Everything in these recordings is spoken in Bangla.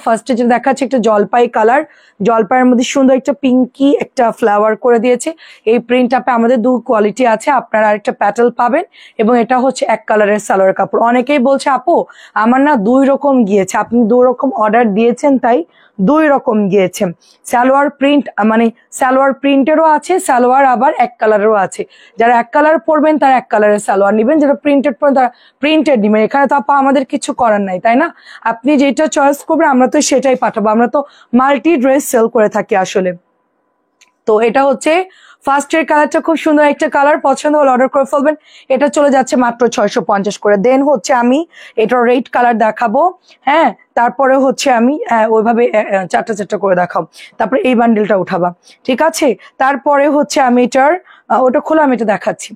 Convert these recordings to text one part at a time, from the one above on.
ফার্স্টে যেটা দেখাচ্ছে একটা জলপাই কালার, জলপাইয়ের মধ্যে সুন্দর একটা পিঙ্কি একটা ফ্লাওয়ার করে দিয়েছে। এই প্রিন্ট আপে আমাদের দু কোয়ালিটি আছে, আপনারা আরেকটা প্যাটেল পাবেন এবং এটা হচ্ছে এক কালারের সালোয়ার কাপড়। অনেকেই বলছে আপু আমার না দুই রকম গিয়েছে, আপনি দুই রকম অর্ডার দিয়েছেন তাই দুই রকম গিয়েছে। সালোয়ার প্রিন্ট মানে সালোয়ার প্রিন্টেরও আছে, সালোয়ার আবার এক কালারেরও আছে। যারা এক কালার পরবেন তারা এক কালারের সালোয়ার নেবেন, যারা প্রিন্টেড পরবেন তারা প্রিন্টেড নেবেন। এখানে তো আপা আমাদের কিছু করার নাই, তাই না? আপনি যেটা চয়েস করবেন আমরা তো সেটাই পাঠাবো, আমরা তো মাল্টি ড্রেস সেল করে থাকি আসলে। তো এটা হচ্ছে ফার্স্টের কালারটা খুব সুন্দর একটা কালার, পছন্দ হলে অর্ডার করে ফেলবেন। এটা চলে যাচ্ছে মাত্র 650 করে। দেন হচ্ছে আমি এটা রেড কালার দেখাবো, হ্যাঁ তারপরে হচ্ছে আমি ওইভাবে চারটা চারটা করে দেখাবো, তারপরে এই বান্ডেলটা উঠাবা, ঠিক আছে? তারপরে হচ্ছে আমি এটার ওটা খোলা আমি এটা দেখাচ্ছি,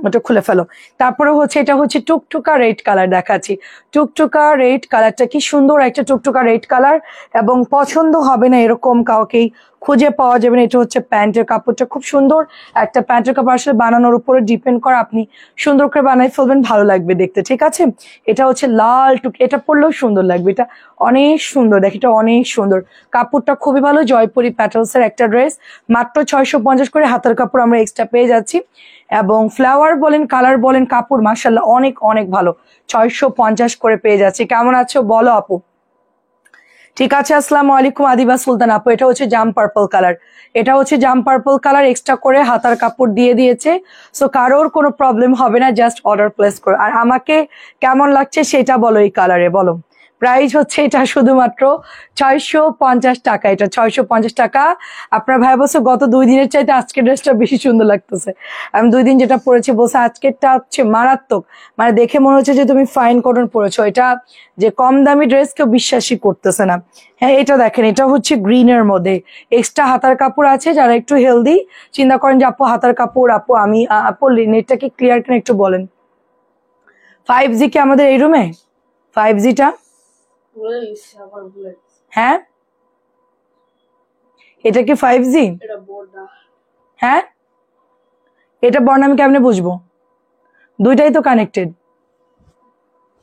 ওটা খুলে ফেলো। তারপরে হচ্ছে এটা হচ্ছে টুকটুকা রেড কালার দেখাচ্ছি। টুকটুকা রেড কালারটা কি সুন্দর একটা টুকটুকা রেড কালার, এবং পছন্দ হবে না এরকম কাউকেই খুঁজে পাওয়া যাবে না। এটা হচ্ছে প্যান্টের কাপড়টা খুব সুন্দর একটা প্যান্টের কাপড়, আসলে বানানোর উপরে ডিপেন্ড করে, আপনি সুন্দর করে বানাই ফেলবেন, ভালো লাগবে দেখতে, ঠিক আছে? এটা হচ্ছে লাল টুক, এটা পরলেও সুন্দর লাগবে, এটা অনেক সুন্দর, দেখ এটা অনেক সুন্দর, কাপড়টা খুবই ভালো। জয়পুরি প্যাটেলস এর একটা ড্রেস, মাত্র 650 করে। হাতের কাপড় আমরা এক্সট্রা পেয়ে যাচ্ছি, এবং ফ্লাওয়ার বলেন কালার বলেন কাপড় মাশাআল্লাহ অনেক অনেক ভালো। 650 করে পেয়ে যাচ্ছি। কেমন আছো বলো আপু? ঠিক আছে, আসসালামু আলাইকুম আদিবা সুলতান আপু। এটা হচ্ছে জাম পার্পল কালার, এটা হচ্ছে জাম পার্পল কালার, এক্সট্রা করে হাতার কাপড় দিয়ে দিয়েছে। সো কারোর কোনো প্রবলেম হবে না, জাস্ট অর্ডার প্লেস করো। আর আমাকে কেমন লাগছে সেটা বলো, এই কালারে বলো। প্রাইস হচ্ছে এটা শুধুমাত্র 650 টাকা, এটা 650 টাকা। আপনার ভাই বলছে গত 2 দিনের চাইতে আজকের ড্রেসটা বেশি সুন্দর লাগতেছে। আমি 2 দিন যেটা পরেছি বলছে আজকেরটা হচ্ছে মারাত্মক, মানে দেখে মনে হচ্ছে যে তুমি ফাইন কটন পরেছো। এটা যে কম দামি ড্রেস কেউ বিশ্বাসই করতেছে না। হ্যাঁ এটা দেখেন, এটা হচ্ছে গ্রিনের মধ্যে এক্সট্রা হাতার কাপড় আছে। যারা একটু হেলদি চিন্তা করেন যে আপু হাতার কাপড়, আপু আমি আপু নেটটা কি ক্লিয়ার কিনা একটু বলেন। 5G কি আমাদের এই রুমে 5Gটা? হ্যাঁ এটা কি 5G? হ্যাঁ এটা বর্ণ আমি কেমনে বুঝবো? দুইটাই তো কানেক্টেড,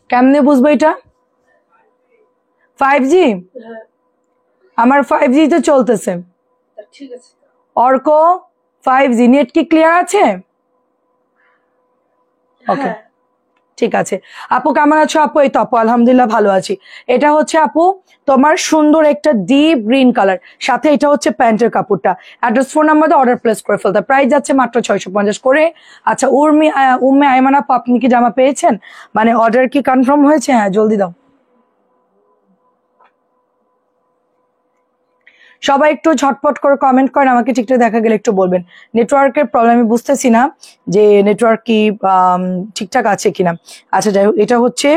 কেমনে বুঝবো এটা 5G? আমার 5G তো চলতেছে। অর্ক 5G নেট কি ক্লিয়ার আছে? ওকে ঠিক আছে। আপু কেমন আছো আপু? এই তো আপু আলহামদুলিল্লাহ ভালো আছি। এটা হচ্ছে আপু তোমার সুন্দর একটা ডিপ গ্রিন কালার, সাথে এটা হচ্ছে প্যান্টের কাপড়টা। অ্যাড্রেস ফোন নাম্বার দিয়ে অর্ডার প্লেস করে ফেলতে, প্রাইস যাচ্ছে মাত্র 650 করে। আচ্ছা উম্মে আইমান আপু আপনি কি জামা পেয়েছেন, মানে অর্ডার কি কনফার্ম হয়েছে? হ্যাঁ জলদি দাও, সবাই একটু ঝটপট করে কমেন্ট করেন, আমাকে ঠিকঠাক দেখা গেলে একটু বলবেন। নেটওয়ার্কের প্রবলেম, আমি বুঝতেছি না যে নেটওয়ার্ক কি ঠিকঠাক আছে কিনা। আচ্ছা যাই হোক, এটা হচ্ছে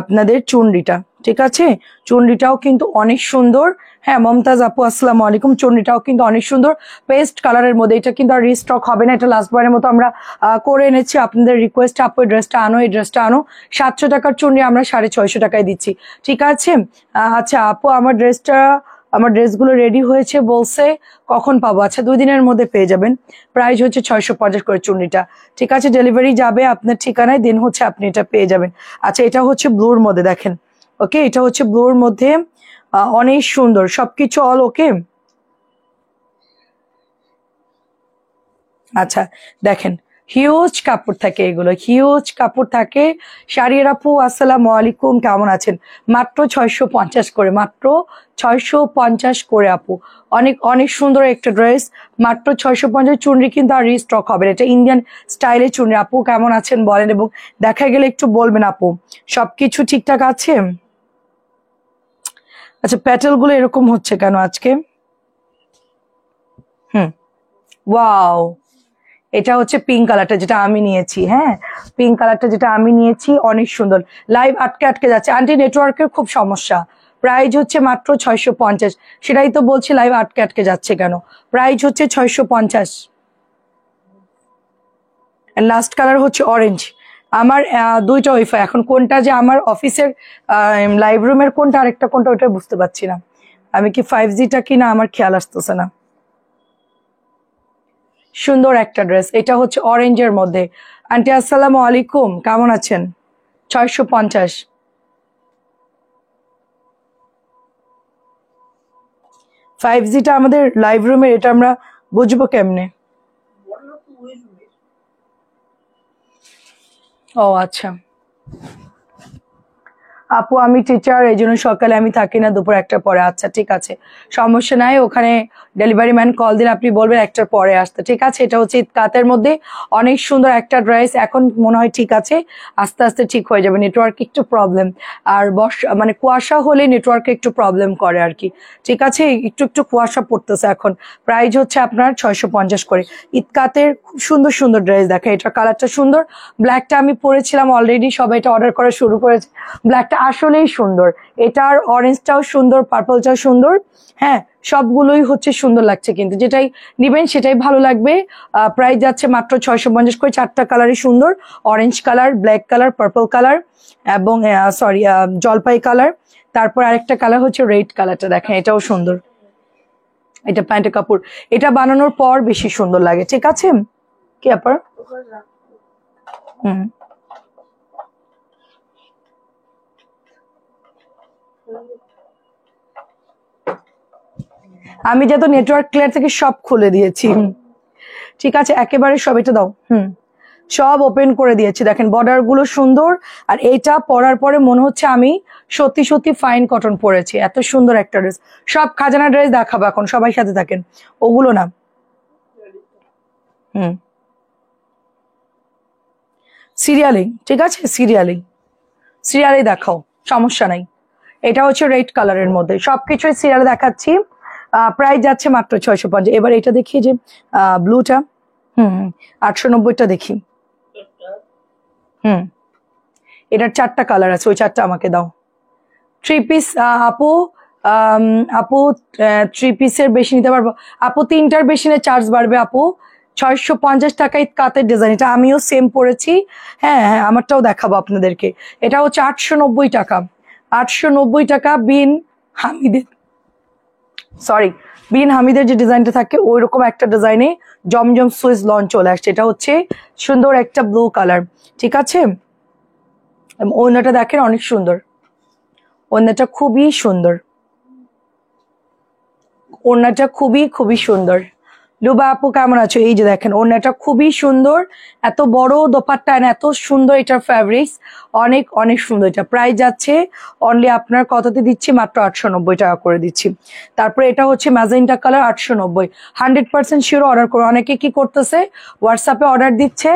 আপনাদের চুনরিটা, ঠিক আছে? চুনরিটাও কিন্তু অনেক সুন্দর। হ্যাঁ মমতাজ আপু আসসালামু আলাইকুম। চুনরিটাও কিন্তু অনেক সুন্দর, পেস্ট কালারের মধ্যে। এটা কিন্তু আর রিস্টক হবে না, এটা লাস্ট বারের মতো আমরা করে এনেছি আপনাদের রিকোয়েস্ট। আপু এই ড্রেসটা আনো, এই ড্রেসটা আনো। 700 টাকার চুনরি আমরা 650 টাকায় দিচ্ছি, ঠিক আছে? আচ্ছা আপু আমার ড্রেসগুলো রেডি হয়েছে বলছে, কখন পাবো? আচ্ছা 2 দিনের মধ্যে পেয়ে যাবেন। প্রাইস হচ্ছে 650 করে চুন্নিটা, ঠিক আছে? ডেলিভারি যাবে আপনার ঠিকানায়, দিন হচ্ছে আপনি এটা পেয়ে যাবেন। আচ্ছা এটা হচ্ছে ব্লুর মধ্যে দেখেন, ওকে এটা হচ্ছে ব্লুর মধ্যে অনেক সুন্দর, সবকিছু অল ওকে। আচ্ছা দেখেন হিউজ কাপড় থাকে, এগুলো হিউজ কাপড় থাকে। শাড়ির আপু আসসালামু আলাইকুম, কেমন আছেন? মাত্র 650 করে, মাত্র 650 করে আপু। অনেক অনেক সুন্দর একটা ড্রেস, মাত্র 650। চুনরি কিন্তু আর রিস্টক হবে না, এটা ইন্ডিয়ান স্টাইলের চুনরি। আপু কেমন আছেন বলেন, এবং দেখা গেলে একটু বলবেন আপু সবকিছু ঠিকঠাক আছে? আচ্ছা প্যাটেল গুলো এরকম হচ্ছে কেন আজকে? ওয়াও এটা হচ্ছে পিঙ্ক কালারটা যেটা আমি নিয়েছি, হ্যাঁ পিঙ্ক কালারটা যেটা আমি নিয়েছি অনেক সুন্দর। লাইভ আটকে আটকে যাচ্ছে, আন্টি নেটওয়ার্কের খুব সমস্যা। প্রাইস হচ্ছে মাত্র 650, সেটাই তো বলছি লাইভ আটকে আটকে যাচ্ছে কেন। প্রাইস হচ্ছে 650। লাস্ট কালার হচ্ছে অরেঞ্জ। আমার দুইটা ওয়াইফাই, এখন কোনটা যে আমার অফিসের লাইভ রুমের কোনটা আরেকটা কোনটা ওইটা বুঝতে পারছি না। আমি কি 5Gটা কিনা আমার খেয়াল আসতেছে না। সুন্দর একটা ড্রেস, এটা হচ্ছে অরেঞ্জের মধ্যে। আন্টি আসসালামু আলাইকুম, কেমন আছেন? 650। 5Gটা আমাদের লাইভ রুমের, এটা আমরা বুঝবো কেমনে? ও আচ্ছা আপু আমি টিচার, এই জন্য সকালে আমি থাকি না, দুপুর 1টার পরে। আচ্ছা ঠিক আছে, সমস্যা নাই। ওখানে ডেলিভারি ম্যান কল দিলে আপনি বলবেন 1টার পরে আসতে। ঠিক আছে, এটা হচ্ছে ঈদ কাতের মধ্যে অনেক সুন্দর একটা ড্রেস। এখন মনে হয় ঠিক আছে, আস্তে আস্তে ঠিক হয়ে যাবে। নেটওয়ার্ক একটু প্রবলেম, আর মানে কুয়াশা হলে নেটওয়ার্কে একটু প্রবলেম করে আর কি। ঠিক আছে, একটু একটু কুয়াশা পড়তেছে এখন। প্রাইস হচ্ছে আপনার 650 করে। ঈদ কাতের খুব সুন্দর সুন্দর ড্রেস দেখে, এটা কালারটা সুন্দর। ব্ল্যাকটা আমি পরেছিলাম অলরেডি, সবাই এটা অর্ডার করা শুরু করেছে। ব্ল্যাকটা আসলেই সুন্দর, এটার অরেঞ্জটাও সুন্দর, পার্পলটাও সুন্দর। হ্যাঁ, সবগুলোই হচ্ছে সুন্দর লাগছে, কিন্তু যেটাই নিবেন সেটাই ভালো লাগবে। প্রাইস যাচ্ছে মাত্র 650 করে। 4টা কালারই সুন্দর, orange colour, black colour, purple colour এবং সরি জলপাই কালার। তারপর আরেকটা কালার হচ্ছে রেড কালারটা, দেখেন এটাও সুন্দর। এটা প্যান্টের কাপড়, এটা বানানোর পর বেশি সুন্দর লাগে। ঠিক আছে, কি ব্যাপার? হুম, আমি যত নেটওয়ার্ক ক্লিয়ার থেকে সব খুলে দিয়েছি। ঠিক আছে, একেবারে সব এটা দাও। সব ওপেন করে দিয়েছি। দেখেন বর্ডার গুলো সুন্দর, আর এইটা পরার পরে মনে হচ্ছে আমি সত্যি সত্যি ফাইন কটন পরেছি। এত সুন্দর একটা ড্রেস। সব খাজানা ড্রেস দেখাবো এখন, সবাই সাথে থাকেন। ওগুলো না, হুম, সিরিয়ালি। ঠিক আছে, সিরিয়ালি সিরিয়ালি দেখাও, সমস্যা নাই। এটা হচ্ছে রেড কালারের মধ্যে, সবকিছুই সিরিয়ালে দেখাচ্ছি। প্রাইস যাচ্ছে মাত্র 650। এবার এটা দেখি, যে ব্লুটা, 890টা দেখি। হুম, এটার 4টা কালার আছে, ওই 4টা আমাকে দাও। 3 পিস আপু, আপু 3 পিসের বেশি নিতে পারবো আপু? 3টার বেশি নিয়ে চার্জ বাড়বে আপু। 650 টাকায় কাতের ডিজাইন, এটা আমিও সেম পরেছি। হ্যাঁ হ্যাঁ, আমারটাও দেখাবো আপনাদেরকে। এটা হচ্ছে 890 টাকা। 890 টাকা। বিন হামিদের, সরি, বিন হামিদের যে ডিজাইনটা থাকে ওই রকম একটা ডিজাইনে জমজম সুইস লঞ্চ চলে আসছে। এটা হচ্ছে সুন্দর একটা ব্লু কালার। ঠিক আছে, ওড়নাটা দেখেন অনেক সুন্দর, ওড়নাটা খুবই সুন্দর, ওড়নাটা খুবই খুবই সুন্দর। লুবা আপু কেমন আছো? এই যে দেখেন ওড়নাটা খুবই সুন্দর, এত বড় দোপাট্টা, এত সুন্দর এটার ফ্যাব্রিক্স, অনেক অনেক সুন্দর। এটা প্রাইস যাচ্ছে অনলি আপনার কততে দিচ্ছি, মাত্র 890 টাকা করে দিচ্ছি। তারপরে এটা হচ্ছে ম্যাজেন্টা কালার, 890। 100% শিওর অর্ডার করো। অনেকে কি করতেছে, হোয়াটসঅ্যাপে অর্ডার দিচ্ছে,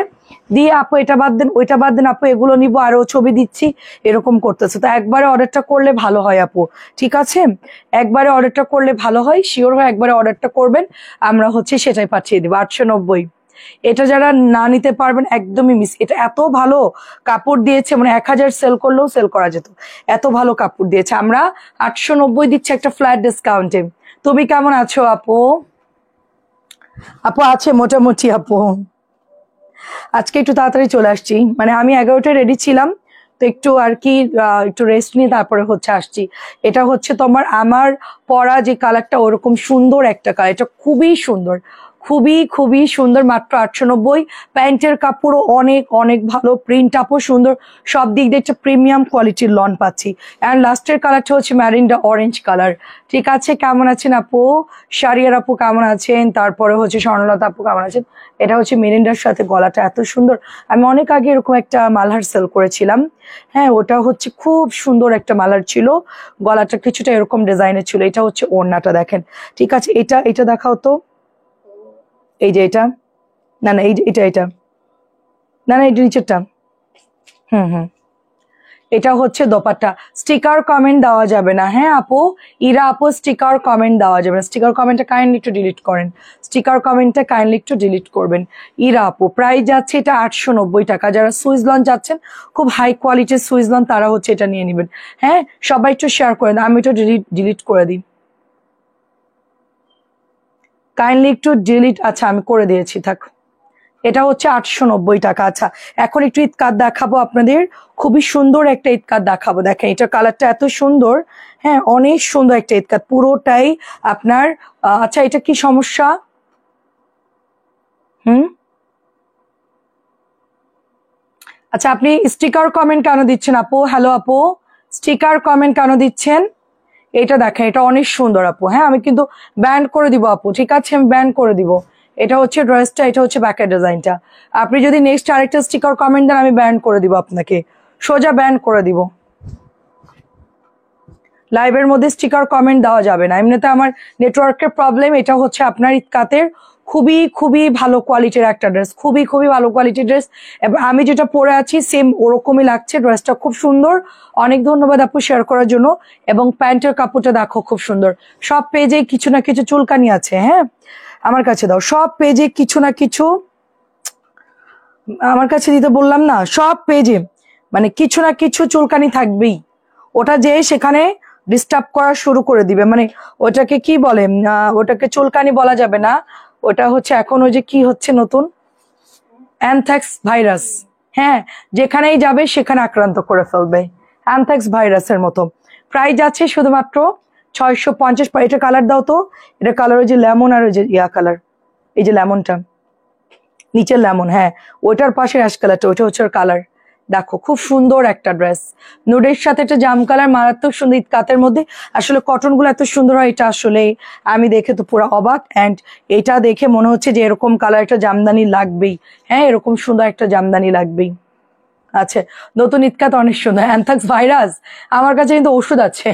দিয়ে আপু এটা বাদ দেন, ওইটা বাদ দেন আপু, এগুলো নিবো, আরো ছবি দিচ্ছি, এরকম করতেছে। তো একবারে অর্ডারটা করলে ভালো হয় আপু। ঠিক আছে, একবারে অর্ডারটা করলে ভালো হয়, শিওর হয় একবারে অর্ডারটা করবেন, আমরা হচ্ছে সেটাই পাঠিয়ে দিব। 890। এটা যারা না নিতে পারবেন একদমই মিস। এটা এত ভালো কাপড় দিয়েছে, মানে 1000 সেল করলেও সেল করা যেত, এত ভালো কাপড় দিয়েছে। আমরা 890 দিচ্ছি একটা ফ্ল্যাট ডিসকাউন্টে। তুমি কেমন আছো আপু? আপু আছে মোটামুটি আপু। আজকে একটু তাড়াতাড়ি চলে আসছি, মানে আমি 11টায় রেডি ছিলাম, তো একটু আর কি একটু রেস্ট নিয়ে তারপরে হচ্ছে আসছি। এটা হচ্ছে তোমার আমার পরা যে কালারটা, ওরকম সুন্দর একটা কালার, এটা খুবই সুন্দর, খুবই খুবই সুন্দর। মাত্র 890। প্যান্টের কাপড়ও অনেক অনেক ভালো, প্রিন্ট আপও সুন্দর, সব দিক দিয়ে একটা প্রিমিয়াম কোয়ালিটির লন পাচ্ছি। অ্যান্ড লাস্টের কালারটা হচ্ছে ম্যারিন্ডা অরেঞ্জ কালার। ঠিক আছে, কেমন আছেন আপু? শারিয়ার আপু কেমন আছেন? তারপরে হচ্ছে স্বর্ণলতা আপু কেমন আছেন? এটা হচ্ছে মেরিন্ডার সাথে, গলাটা এত সুন্দর। আমি অনেক আগে এরকম একটা মালহার সেল করেছিলাম। হ্যাঁ, ওটা হচ্ছে খুব সুন্দর একটা মালার ছিল, গলাটা কিছুটা এরকম ডিজাইনের ছিল। এটা হচ্ছে ওড়নাটা দেখেন। ঠিক আছে, এটা এটা দেখাও তো। এই যে এটা, না না, এটা এটা, না না, এটা নিচেরটা। হুম, এটা হচ্ছে দোপাট্টা। স্টিকার কমেন্ট দেওয়া যাবে না, হ্যাঁ আপু, ইরা আপু স্টিকার কমেন্ট দেওয়া যাবে না। স্টিকার কমেন্টটা কাইন্ডলি একটু ডিলিট করেন, স্টিকার কমেন্টটা কাইন্ডলি একটু ডিলিট করবেন। ইরা আপু প্রাইস যাচ্ছে এটা 890 টাকা। যারা সুইজলন যাচ্ছেন, খুব হাই কোয়ালিটির সুইজলন, তারা হচ্ছে এটা নিয়ে নেবেন। হ্যাঁ, সবাই একটু শেয়ার করে দেন, আমি একটু ডিলিট করে দিই, কাইন্ডলি একটু ডিলিট। আচ্ছা আমি করে দিয়েছি, থাক। এটা হচ্ছে 890 টাকা। আচ্ছা, এখন একটু ঈদ কার্ড দেখাবো আপনাদের, খুবই সুন্দর একটা ঈদ কার্ড দেখাবো। দেখেন এটা কালারটা এত সুন্দর, হ্যাঁ অনেক সুন্দর একটা ঈদ কার্ড, পুরোটাই আপনার আচ্ছা এটা কি সমস্যা? হুম, আচ্ছা আপনি স্টিকার কমেন্ট কেন দিচ্ছেন আপু? হ্যালো আপু, স্টিকার কমেন্ট কেন দিচ্ছেন? এটা দেখেন, এটা অনেক সুন্দর আপু। হ্যাঁ, আমি কিন্তু ব্যান্ড করে দিব আপু, ঠিক আছে, আমি ব্যান্ড করে দিব। এটা হচ্ছে ড্রেসটা, এটা হচ্ছে ব্যাকের ডিজাইনটা। আপনি যদি নেক্সট আরেকটা স্টিকার কমেন্ট দেন আমি ব্যান্ড করে দিব আপনাকে, সোজা ব্যান্ড করে দিব। লাইভের মধ্যে স্টিকার কমেন্ট দেওয়া যাবে না, এমনিতে আমার নেটওয়ার্কের প্রবলেম। এটা হচ্ছে আপনার ইতকাতের খুবই খুবই ভালো কোয়ালিটির একটা ড্রেস, খুবই খুবই ভালো কোয়ালিটির ড্রেস। এবং আমি যেটা পরে আছি সেম ওরকমই লাগছে, ড্রেসটা খুব সুন্দর। অনেক ধন্যবাদ আপু শেয়ার করার জন্য। এবং প্যান্টের কাপড়টা দেখো খুব সুন্দর। সব পেজে কিছু না কিছু চুলকানি আছে। হ্যাঁ, আমার কাছে দাও, সব পেজে কিছু না কিছু আমার কাছে দিতে বললাম না, সব পেজে মানে কিছু না কিছু চুলকানি থাকবেই। ওটা যে সেখানে ডিস্টার্ব করা শুরু করে দিবে, মানে ওটাকে কি বলে, ওটাকে চুলকানি বলা যাবে না, ওটা হচ্ছে এখন ওই যে কি হচ্ছে নতুন অ্যানথ্রাক্স ভাইরাস। হ্যাঁ, যেখানেই যাবে সেখানে আক্রান্ত করে ফেলবে, অ্যানথ্রাক্স ভাইরাসের মতো। প্রাইস আছে শুধুমাত্র 650। এটা কালার দাও তো, এটা কালার ওই যে লেমন আর ওই যে ইয়া কালার, এই যে লেমনটা নিচের লেমন, হ্যাঁ ওইটার পাশে অ্যাশ কালারটা, ওইটা হচ্ছে ওর কালার। দেখো খুব সুন্দর একটা ড্রেস, নুডের সাথে একটা জাম কালার, মারাত্মক সুন্দর কাতের মধ্যে। আসলে কটন গুলো এত সুন্দর হয়, এটা আসলে আমি দেখে তো পুরো অবাক। অ্যান্ড এটা দেখে মনে হচ্ছে যে এরকম কালার একটা জামদানি লাগবেই। হ্যাঁ, এরকম সুন্দর একটা জামদানি লাগবেই। আচ্ছা, নতুন ইতকাত অনেক সুন্দর। অ্যানথ্রাক্স ভাইরাস, আমার কাছে কিন্তু ওষুধ আছে,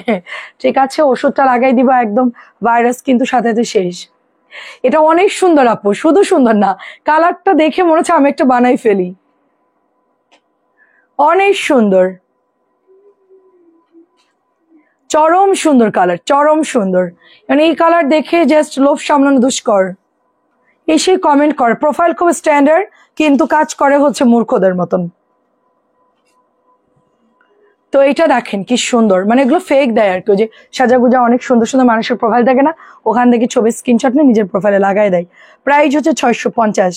ঠিক আছে, ওষুধটা লাগাই দিবা একদম, ভাইরাস কিন্তু সাথে শেষ। এটা অনেক সুন্দর আপু, শুধু সুন্দর না, কালারটা দেখে মনে হচ্ছে আমি একটা বানাই ফেলি, অনেক সুন্দর, চরম সুন্দর কালার, চরম সুন্দর। মানে এই কালার দেখে জাস্ট লোভ সামলানো দুষ্কর। এসে কমেন্ট করে, প্রোফাইল খুব স্ট্যান্ডার্ড কিন্তু কাজ করে হচ্ছে মূর্খদের মতন। তো এটা দেখেন কি সুন্দর, মানে এগুলো ফেক দেয় আর কি, যে সাজাগুজা অনেক সুন্দর সুন্দর মানুষের প্রোফাইল থাকে না, ওখান থেকে ছবি স্ক্রিনশট নিয়ে নিজের প্রোফাইলে লাগাই দেয়। প্রাইস হচ্ছে 650,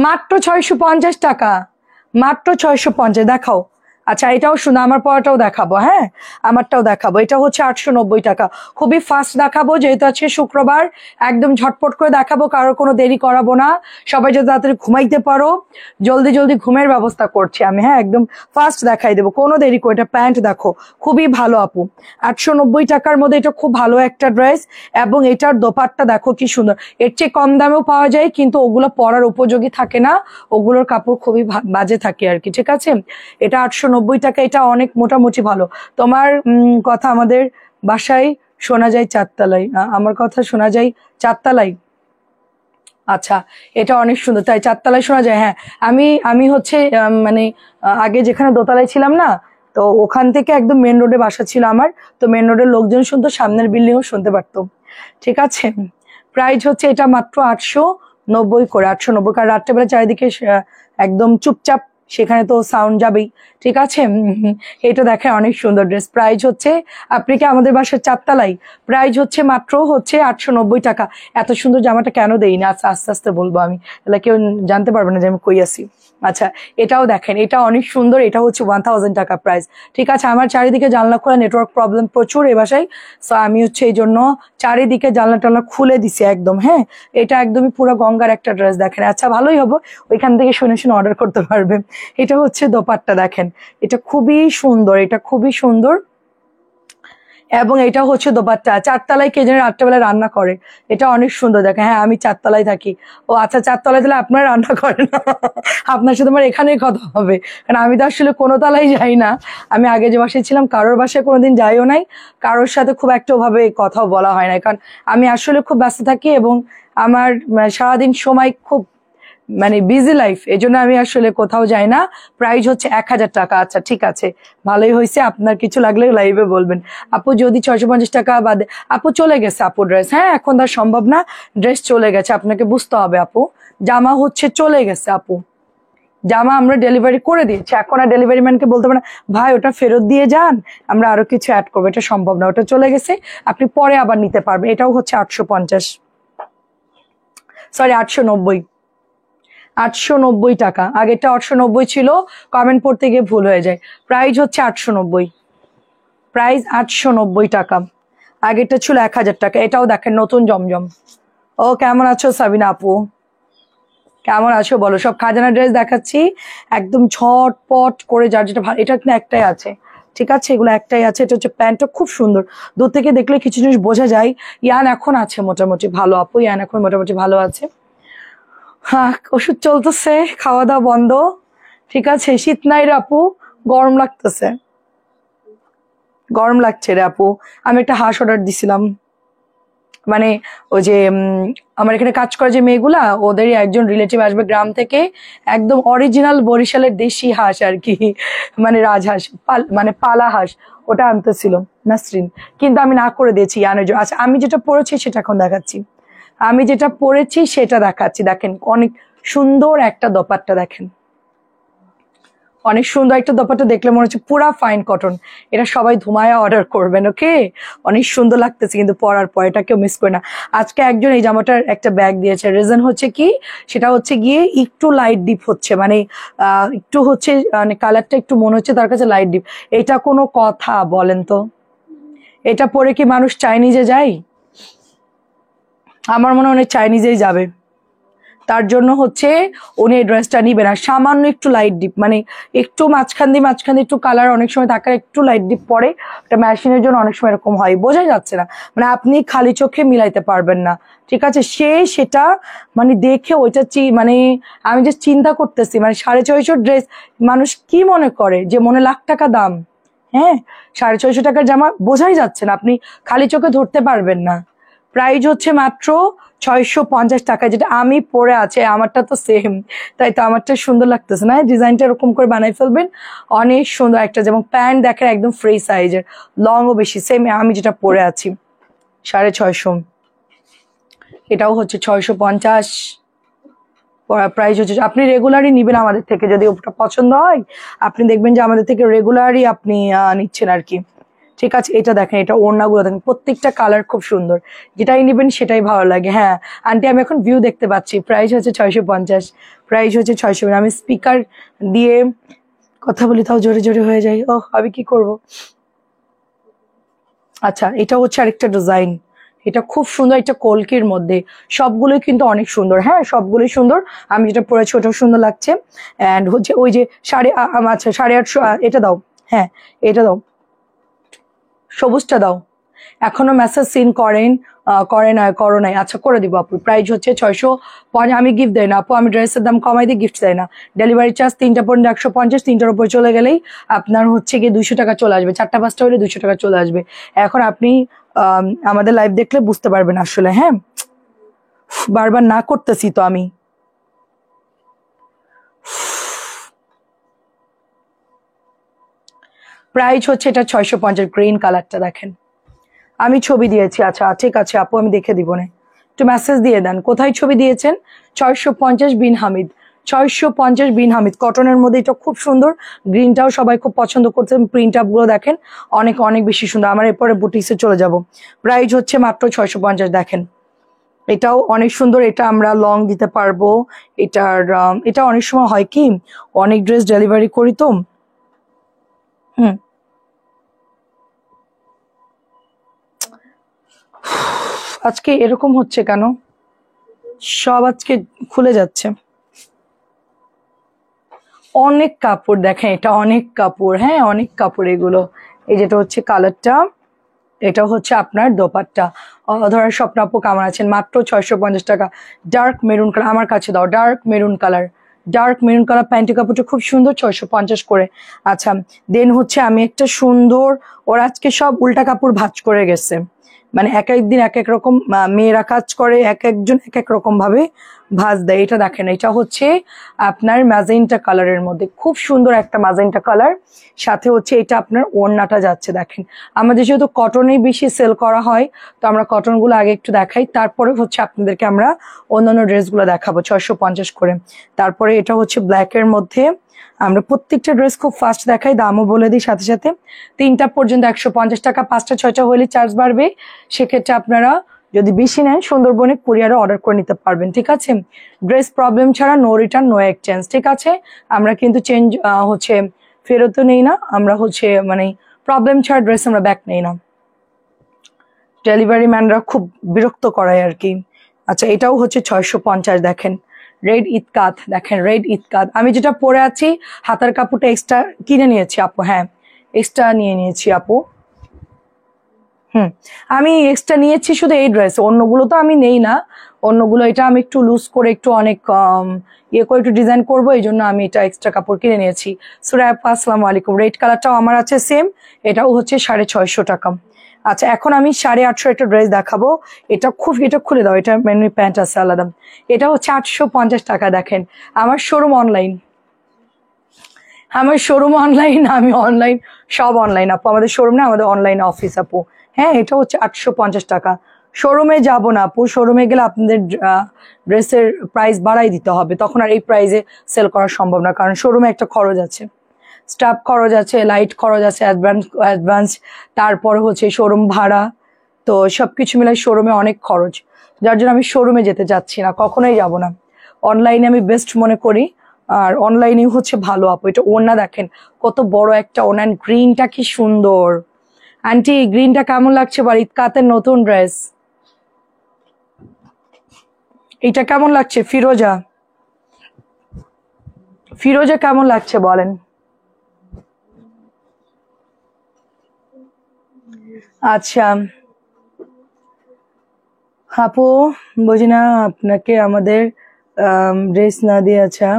মাত্র 650 টাকা, মাত্র 650। দেখাও। আচ্ছা, এটাও শুনো, আমার পরাটাও দেখাবো, হ্যাঁ আমারটাও দেখাবো। এটা হচ্ছে 890 টাকা। খুবই ফাস্ট দেখাবো যেহেতু আছে শুক্রবার, একদম ঝটপট করে দেখাবো, কারোর কোনো দেরি করাবো না। সবাই যদি তাড়াতাড়ি ঘুমাইতে পারো, জলদি জলদি ঘুমের ব্যবস্থা করছি আমি। হ্যাঁ, একদম ফাস্ট দেখাই দেবো, কোনো দেরি করে। এটা প্যান্ট দেখো খুবই ভালো আপু, 890 টাকার মধ্যে এটা খুব ভালো একটা ড্রেস। এবং এটার দোপাট্টা দেখো কি সুন্দর, এর চেয়ে কম দামেও পাওয়া যায় কিন্তু ওগুলো পরার উপযোগী থাকে না, ওগুলোর কাপড় খুবই বাজে থাকে আর কি, ঠিক আছে। এটা 890 টাকা, এটা অনেক মোটামুটি ভালো। তোমার কথা আমাদের বাসায় শোনা যায় চারতলায়, আমার কথা শোনা যায় চারতলায়। আচ্ছা, এটা অনেক সুন্দর, তাই চারতলায় শোনা যায়। হ্যাঁ, আমি হচ্ছে মানে আগে যেখানে দোতলায় ছিলাম না, তো ওখান থেকে একদম মেন রোডে বাসা ছিল আমার, তো মেন রোডের লোকজন শুনতো, সামনের বিল্ডিংও শুনতে পারতো, ঠিক আছে। প্রাইস হচ্ছে এটা মাত্র 890 করে, 890। কারণ রাত্রেবেলা চারিদিকে একদম চুপচাপ, সেখানে তো সাউন্ড যাবেই, ঠিক আছে। এটা দেখেন অনেক সুন্দর ড্রেস। প্রাইস হচ্ছে, আপনি কি আমাদের বাসার চারতলায়, প্রাইস হচ্ছে মাত্র হচ্ছে 890 টাকা। এত সুন্দর জামাটা কেন দেই না, আচ্ছা আস্তে আস্তে বলবো আমি, তাহলে কেউ জানতে পারবে না যে আমি কই আছি। আচ্ছা, এটাও দেখেন, এটা অনেক সুন্দর, এটা হচ্ছে 1000 টাকা প্রাইস, ঠিক আছে। আমার চারিদিকে জানলা খোলা, নেটওয়ার্ক প্রবলেম প্রচুর এ বাসায়, সো আমি হচ্ছে এই জন্য চারিদিকে জানলা টানলা খুলে দিছি একদম। হ্যাঁ, এটা একদমই পুরো গঙ্গার একটা ড্রেস দেখেন। আচ্ছা, ভালোই হবে, ওইখান থেকে শুনে শুনে অর্ডার করতে পারবেন। এটা হচ্ছে দোপাট্টা দেখেন, এটা খুবই সুন্দর, এটা খুবই সুন্দর। এবং এটা হচ্ছে দোপাট্টা। চারতলায় কে যেন রাত্রেবেলায় রান্না করে, এটা অনেক সুন্দর দেখেন। হ্যাঁ, আমি চারতলায় থাকি। ও আচ্ছা, চারতলায় তাহলে আপনারা রান্না করেন না, আপনার সাথে আমার এখানেই কথা হবে, কারণ আমি তো আসলে কোনো তলায় যাই না। আমি আগে যে বাসায় ছিলাম কারোর বাসায় কোনোদিন যাইও নাই, কারোর সাথে খুব একটা ওভাবে কথাও বলা হয় না, কারণ আমি আসলে খুব ব্যস্ত থাকি এবং আমার সারাদিন সময় খুব মানে বিজি লাইফ, এই জন্য আমি আসলে কোথাও যাই না। প্রাইস হচ্ছে 1000 টাকা। আচ্ছা, ঠিক আছে, ভালোই হয়েছে, আপনার কিছু লাগলে লাইভে বলবেন আপু। যদি 650 টাকা বাদে, আপু চলে গেছে আপু ড্রেস, হ্যাঁ এখন তার সম্ভব না, ড্রেস চলে গেছে, আপনাকে বুঝতে হবে আপু। জামা হচ্ছে চলে গেছে আপু, জামা আমরা ডেলিভারি করে দিয়েছি, এখন আর ডেলিভারি ম্যানকে বলতে পারে না ভাই ওটা ফেরত দিয়ে যান, আমরা আরো কিছু অ্যাড করবো, এটা সম্ভব না, ওটা চলে গেছে, আপনি পরে আবার নিতে পারবেন। এটাও হচ্ছে 850, সরি 890, 890 টাকা। আগেরটা 890 ছিল, কমেন্ট পড়তে গিয়ে ভুল হয়ে যায়। প্রাইস হচ্ছে 890, প্রাইস 890 টাকা। আগেরটা ছিল 1000 টাকা। এটাও দেখেন নতুন জমজম। ও কেমন আছো সাবিনা আপু, কেমন আছো বলো। সব খাজানা ড্রেস দেখাচ্ছি একদম ঝটপট করে, যার যেটা ভালো। এটা কিন্তু একটাই আছে, ঠিক আছে, এগুলো একটাই আছে। এটা হচ্ছে প্যান্টটা খুব সুন্দর, দূর থেকে দেখলে কিছু জিনিস বোঝা যায়। ইয়ান এখন আছে মোটামুটি ভালো আপু, ইয়ান এখন মোটামুটি ভালো আছে। হ্যাঁ, ওষুধ চলতেছে, খাওয়া দাওয়া বন্ধ। ঠিক আছে, শীত নাই রে আপু, গরম লাগতেছে, গরম লাগছে রে আপু। আমি একটা হাঁস অর্ডার দিছিলাম, মানে ওই যে আমার এখানে কাজ করে যে মেয়েগুলা, ওদেরই একজন রিলেটিভ আসবে গ্রাম থেকে, একদম অরিজিনাল বরিশালের দেশি হাঁস আর কি, মানে রাজহাঁস, মানে পালা হাঁস, ওটা আনতেছিল নাসরিন, কিন্তু আমি না করে দিয়েছি ইয়ানের জন্য। আচ্ছা, আমি যেটা পড়েছি সেটা এখন দেখাচ্ছি, আমি যেটা পড়েছি সেটা দেখাচ্ছি। দেখেন অনেক সুন্দর একটা দোপাট্টা, দেখেন অনেক সুন্দর একটা দোপাট্টা, দেখলে মনে হচ্ছে পুরা ফাইন কটন। এটা সবাই ধুমায়া অর্ডার করবেন, ওকে? অনেক সুন্দর লাগতেছে কিন্তু পরার পর, এটা কেউ মিস করে না। আজকে একজন এই জামাটার একটা ব্যাগ দিয়েছে, রিজন হচ্ছে কি, সেটা হচ্ছে গিয়ে একটু লাইট ডিপ হচ্ছে, মানে একটু হচ্ছে, মানে কালারটা একটু মনে হচ্ছে তার কাছে লাইট ডিপ। এটা কোনো কথা বলেন তো? এটা পরে কি মানুষ চাইনিজে যায়? আমার মনে হয় চাইনিজেই যাবে। তার জন্য হচ্ছে উনি এই ড্রেসটা নিবেন। আর সামান্য একটু লাইট ডিপ, মানে একটু মাঝখান দিয়ে একটু কালার অনেক সময় থাকার একটু লাইট ডিপ পরে, এটা মেশিনের জন্য অনেক সময় এরকম হয়, বোঝা যাচ্ছে না, মানে আপনি খালি চোখে মিলাইতে পারবেন না। ঠিক আছে, সেটা মানে দেখে ওইটা মানে আমি যে চিন্তা করতেছি, মানে 650 ড্রেস, মানুষ কি মনে করে যে মনে লাখ টাকা দাম? হ্যাঁ, 650 টাকার জামা বোঝাই যাচ্ছে না, আপনি খালি চোখে ধরতে পারবেন না। প্রাইস হচ্ছে মাত্র 650 টাকা, যেটা আমি পরে আছে, আমারটা তো সেম, তাই তো আমারটা সুন্দর লাগতেছে না? ডিজাইনটা এরকম করে বানাই ফেলবেন, অনেক সুন্দর একটা, যেমন প্যান্ট দেখেন একদম ফ্রি সাইজের, লং ও বেশি, সেম আমি যেটা পরে আছি 650, এটাও হচ্ছে 650 প্রাইস হচ্ছে। আপনি রেগুলারই নিবেন আমাদের থেকে, যদি ওটা পছন্দ হয় আপনি দেখবেন যে আমাদের থেকে রেগুলারই আপনি নিচ্ছেন আর কি। ঠিক আছে, এটা দেখেন, এটা ওড়নাগুলো দেখেন, প্রত্যেকটা কালার খুব সুন্দর, যেটাই নিবেন সেটাই ভালো লাগে। হ্যাঁ আন্টি, আমি এখন ভিউ দেখতে পাচ্ছি, প্রাইস হচ্ছে 650, প্রাইস হচ্ছে 600। আমি স্পিকার দিয়ে কথা বলি তাও জোরে জোরে হয়ে যায়, ও আমি কি করব। আচ্ছা, এটা হচ্ছে আরেকটা ডিজাইন, এটা খুব সুন্দর, এটা কলকির মধ্যে, সবগুলোই কিন্তু অনেক সুন্দর। হ্যাঁ, সবগুলোই সুন্দর, আমি যেটা পরেছি ওটাও সুন্দর লাগছে। অ্যান্ড হচ্ছে ওই যে আচ্ছা 850, এটা দাও, হ্যাঁ এটা দাও, সবুজটা দাও। এখনো মেসেজ সিন করেন, করো নাই? আচ্ছা করে দিব আপু। প্রাইস হচ্ছে 650, আমি গিফট দেয় না আপু, আমি ড্রেসের দাম কমাই দিই, গিফট দেয় না। ডেলিভারি চার্জ 3টা পর্যন্ত 150, 3টার উপরে চলে গেলেই আপনার হচ্ছে গিয়ে 200 টাকা চলে আসবে, 4টা 5টা হলে 200 টাকা চলে আসবে। এখন আপনি আমাদের লাইভ দেখলে বুঝতে পারবেন আসলে। হ্যাঁ, বারবার না করতেছি তো আমি। প্রাইস হচ্ছে এটা 650, গ্রিন কালারটা দেখেন, আমি ছবি দিয়েছি। আচ্ছা ঠিক আছে আপু, আমি দেখে দিব না, একটু মেসেজ দিয়ে দেন কোথায় ছবি দিয়েছেন। 650 বিন হামিদ, 650 বিন হামিদ, কটনের মধ্যে এটা খুব সুন্দর, গ্রিনটাও সবাই খুব পছন্দ করছেন। প্রিন্ট আপ গুলো দেখেন অনেক অনেক বেশি সুন্দর। আমার এরপরে বুটিক্সে চলে যাব। প্রাইস হচ্ছে মাত্র 650, দেখেন এটাও অনেক সুন্দর, এটা আমরা লং দিতে পারবো। এটা অনেক সময় হয় কি, অনেক ড্রেস ডেলিভারি করি তো। হুম, আজকে এরকম হচ্ছে কেন, সব আজকে খুলে যাচ্ছে। অনেক কাপড় দেখেন, এটা অনেক কাপড়, হ্যাঁ অনেক কাপড় এগুলো। এই যেটা হচ্ছে কালারটা, এটা হচ্ছে আপনার দোপাট্টা। ধরার স্বপ্ন আপু কেমন আছেন? মাত্র 650 টাকা, ডার্ক মেরুন কালার, আমার কাছে দাও, dark maroon colour, dark maroon colour panty কাপড়টা খুব সুন্দর, 650 করে। আচ্ছা, দেন হচ্ছে আমি একটা সুন্দর, ওরা আজকে সব উল্টা কাপড় ভাঁজ করে গেছে, মানে এক এক দিন এক এক রকম মেয়েরা কাজ করে, এক একজন এক এক রকম ভাবে ভাঁজ দেয়। এটা দেখেন, এটা হচ্ছে আপনার ম্যাজেন্টা কালারের মধ্যে, খুব সুন্দর একটা ম্যাজেন্টা কালার, সাথে হচ্ছে এটা আপনার ওড়নাটা যাচ্ছে। দেখেন আমাদের যেহেতু কটনেই বেশি সেল করা হয়, তো আমরা কটন গুলো আগে একটু দেখাই, তারপরে হচ্ছে আপনাদেরকে আমরা অন্যান্য ড্রেসগুলো দেখাবো 650 করে। তারপরে এটা হচ্ছে ব্ল্যাকের মধ্যে, আমরা প্রত্যেকটা ড্রেস খুব ফাস্ট দেখাই, দামও বলে দিই সাথে সাথে। 3টা পর্যন্ত 150 টাকা, 5টা 6টা হলে চার্জ বাড়বে। সেক্ষেত্রে আপনারা যদি বেশি নেন সুন্দরবনে কুরিয়ারে অর্ডার করে নিতে পারবেন। ঠিক আছে, ড্রেস প্রবলেম ছাড়া নো রিটার্ন নো এক্সচেঞ্জ। ঠিক আছে, আমরা কিন্তু চেঞ্জ হচ্ছে ফেরতও নেই না, আমরা হচ্ছে মানে প্রবলেম ছাড়া ড্রেস আমরা ব্যাক নেই না, ডেলিভারি ম্যানরা খুব বিরক্ত করায় আর কি। আচ্ছা, এটাও হচ্ছে 650, দেখেন রেড ইতকাত, দেখেন রেড ইতকাত, আমি যেটা পরে আছি হাতার কাপড়টা এক্সট্রা কিনে নিয়েছি আপু। হ্যাঁ, এক্সট্রা নিয়ে নিয়েছি আপু। আমি এক্সট্রা নিয়েছি শুধু এই ড্রেস, অন্যগুলো তো আমি নেই না। অন্যগুলো এটা আমি একটু লুজ করে একটু অনেক ইয়ে করে একটু ডিজাইন করবো, এই জন্য আমি এটা এক্সট্রা কাপড় কিনে নিয়েছি। সুরাই আপু আসসালামু আলাইকুম। রেড কালারটাও আমার আছে সেম, এটাও হচ্ছে 650 টাকা। আচ্ছা এখন আমি 850 একটা ড্রেস দেখাবো। এটা খুলে দাও, এটা মেনু প্যান্ট আছে আলাদা। এটা হচ্ছে 850 টাকা। দেখেন আমার শোরুম অনলাইন, আমি অনলাইন, সব অনলাইন আপু। আমাদের শোরুম না, আমাদের অনলাইন অফিস আপু। হ্যাঁ এটা হচ্ছে 850 টাকা। শোরুমে যাব না আপু, শোরুমে গেলে আপনাদের ড্রেসের প্রাইস বাড়াই দিতে হবে, তখন আর এই প্রাইসে সেল করা সম্ভব না, কারণ শোরুমে একটা খরচ আছে, স্টাফ খরচ আছে, লাইট খরচ আছে, অ্যাডভান্স, তারপর হচ্ছে শোরুম ভাড়া, তো সবকিছু মিলাই শোরুমে অনেক খরচ, যার জন্য আমি শোরুমে যেতে চাচ্ছি না, কখনোই যাব না। অনলাইনে আমি বেস্ট মনে করি, আর অনলাইনে হচ্ছে ভালো আপু। এটা ওড়না দেখেন কত বড় একটা ওড়না, গ্রিনটা কি সুন্দর। আন্টি গ্রিনটা কেমন লাগছে? বাড়ির কাতের নতুন ড্রেস, এটা কেমন লাগছে? ফিরোজা কেমন লাগছে বলেন? আচ্ছা আপু, বুঝি না আপনাকে আমাদের ড্রেস না দিয়ে। আচ্ছা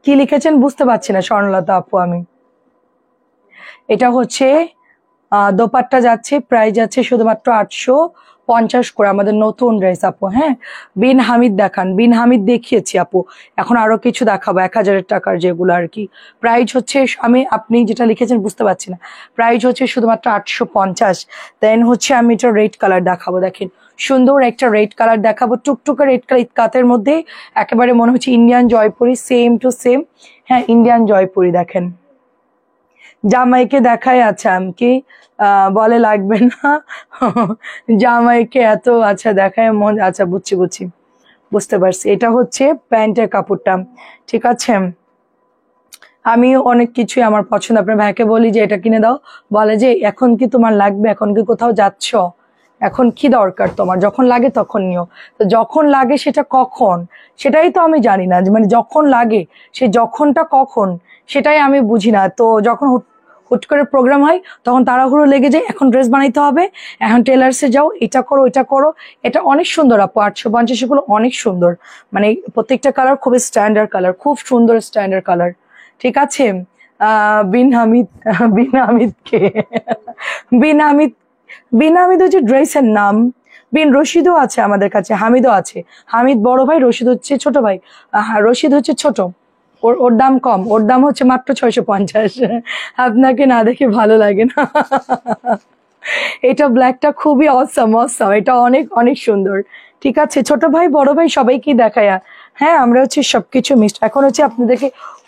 কি লিখেছেন বুঝতে পারছি না স্বর্ণলতা আপু। আমি এটা হচ্ছে দোপাট্টা যাচ্ছে, প্রাইস যাচ্ছে শুধুমাত্র 850 করে, আমাদের নতুন ড্রেস আপু। হ্যাঁ বিন হামিদ দেখান, বিন হামিদ দেখিয়েছি আপু, এখন আরো কিছু দেখাবো 1000 টাকার যেগুলো আর কি। প্রাইস হচ্ছে, আপনি যেটা লিখেছেন বুঝতে পারছি না, প্রাইস হচ্ছে শুধুমাত্র 850। দেন হচ্ছে আমি এটা রেড কালার দেখাবো, দেখেন সুন্দর একটা রেড কালার দেখাবো, টুকটুকে রেড কালার ইতকাতের মধ্যে, একেবারে মনে হচ্ছে Indian Jaipuri, same to same. হ্যাঁ ইন্ডিয়ান জয়পুরি দেখেন, জামাইকে দেখায়। আচ্ছা কি বলে লাগবে না জামাইকে এত আচ্ছা দেখায় মন। আচ্ছা বুঝতে পারছি। এটা হচ্ছে প্যান্টের কাপড়টা, ঠিক আছে। আমি অনেক কিছুই আমার পছন্দ, আপনার ভাইকে বলি যে এটা কিনে দাও, বলে যে এখন কি তোমার লাগবে, এখন কি কোথাও যাচ্ছ, এখন কি দরকার তোমার, যখন লাগে তখন নিও। তো যখন লাগে সেটা কখন, সেটাই তো আমি জানি না, মানে যখন লাগে সে যখনটা কখন সেটাই আমি বুঝি না। তো যখন হুট করে প্রোগ্রাম হয় তখন তাড়াহুড়ো লেগে যায়, এখন ড্রেস বানাইতে হবে, এখন টেলার্সে যাও, এটা করো এটা করো। এটা অনেক সুন্দর আপু, 850 গুলো অনেক সুন্দর, মানে প্রত্যেকটা কালার খুবই স্ট্যান্ডার্ড কালার, খুব সুন্দর স্ট্যান্ডার্ড কালার, ঠিক আছে। বিন হামিদ, বিন হামিদ কে? বিন হামিদ, বিন হামিদ হচ্ছে ড্রেসের নাম। বিন রশিদও আছে আমাদের কাছে, হামিদও আছে। হামিদ বড় ভাই, রশিদ হচ্ছে ছোট ভাই। রশিদ হচ্ছে ছোট, ওর দাম কম, ওর দাম হচ্ছে মাত্র 650। আপনাকে না দেখে ভালো লাগে না? এটা ব্ল্যাকটা খুবই অসম, এটা অনেক অনেক সুন্দর, ঠিক আছে। ছোট ভাই বড় ভাই সবাইকে দেখায়। হ্যাঁ আমরা হচ্ছে সবকিছু মিক্সড। এখন হচ্ছে আপনাদেরকে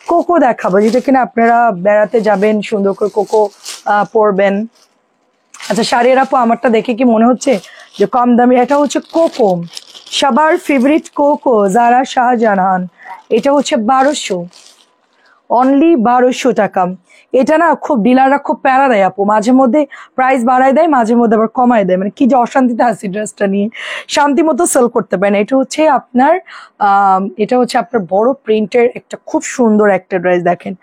কোকো দেখাবো, যেটা কিনা আপনারা বেড়াতে যাবেন সুন্দর করে কোকো পরবেন। আচ্ছা শাড়ির আপু আমারটা দেখে কি মনে হচ্ছে যে কম দামি? এটা হচ্ছে কোকো, সবার ফেভারিট কোকো, যারা শাহজাহান। এটা হচ্ছে 1200, অনলি 1200 টাকা। এটা না খুব ডিলাররা খুব প্যারা দেয় আপু, মাঝে মধ্যে প্রাইস বাড়ায় দেয়, মাঝে মধ্যে আবার কমায় দেয়, মানে কি যে অশান্তিতে আছি ড্রেসটা নিয়ে, শান্তি মতো সেল করতে পারেন। এটা হচ্ছে আপনার বড় প্রিন্টের একটা খুব সুন্দর একটা ড্রেস, দেখেন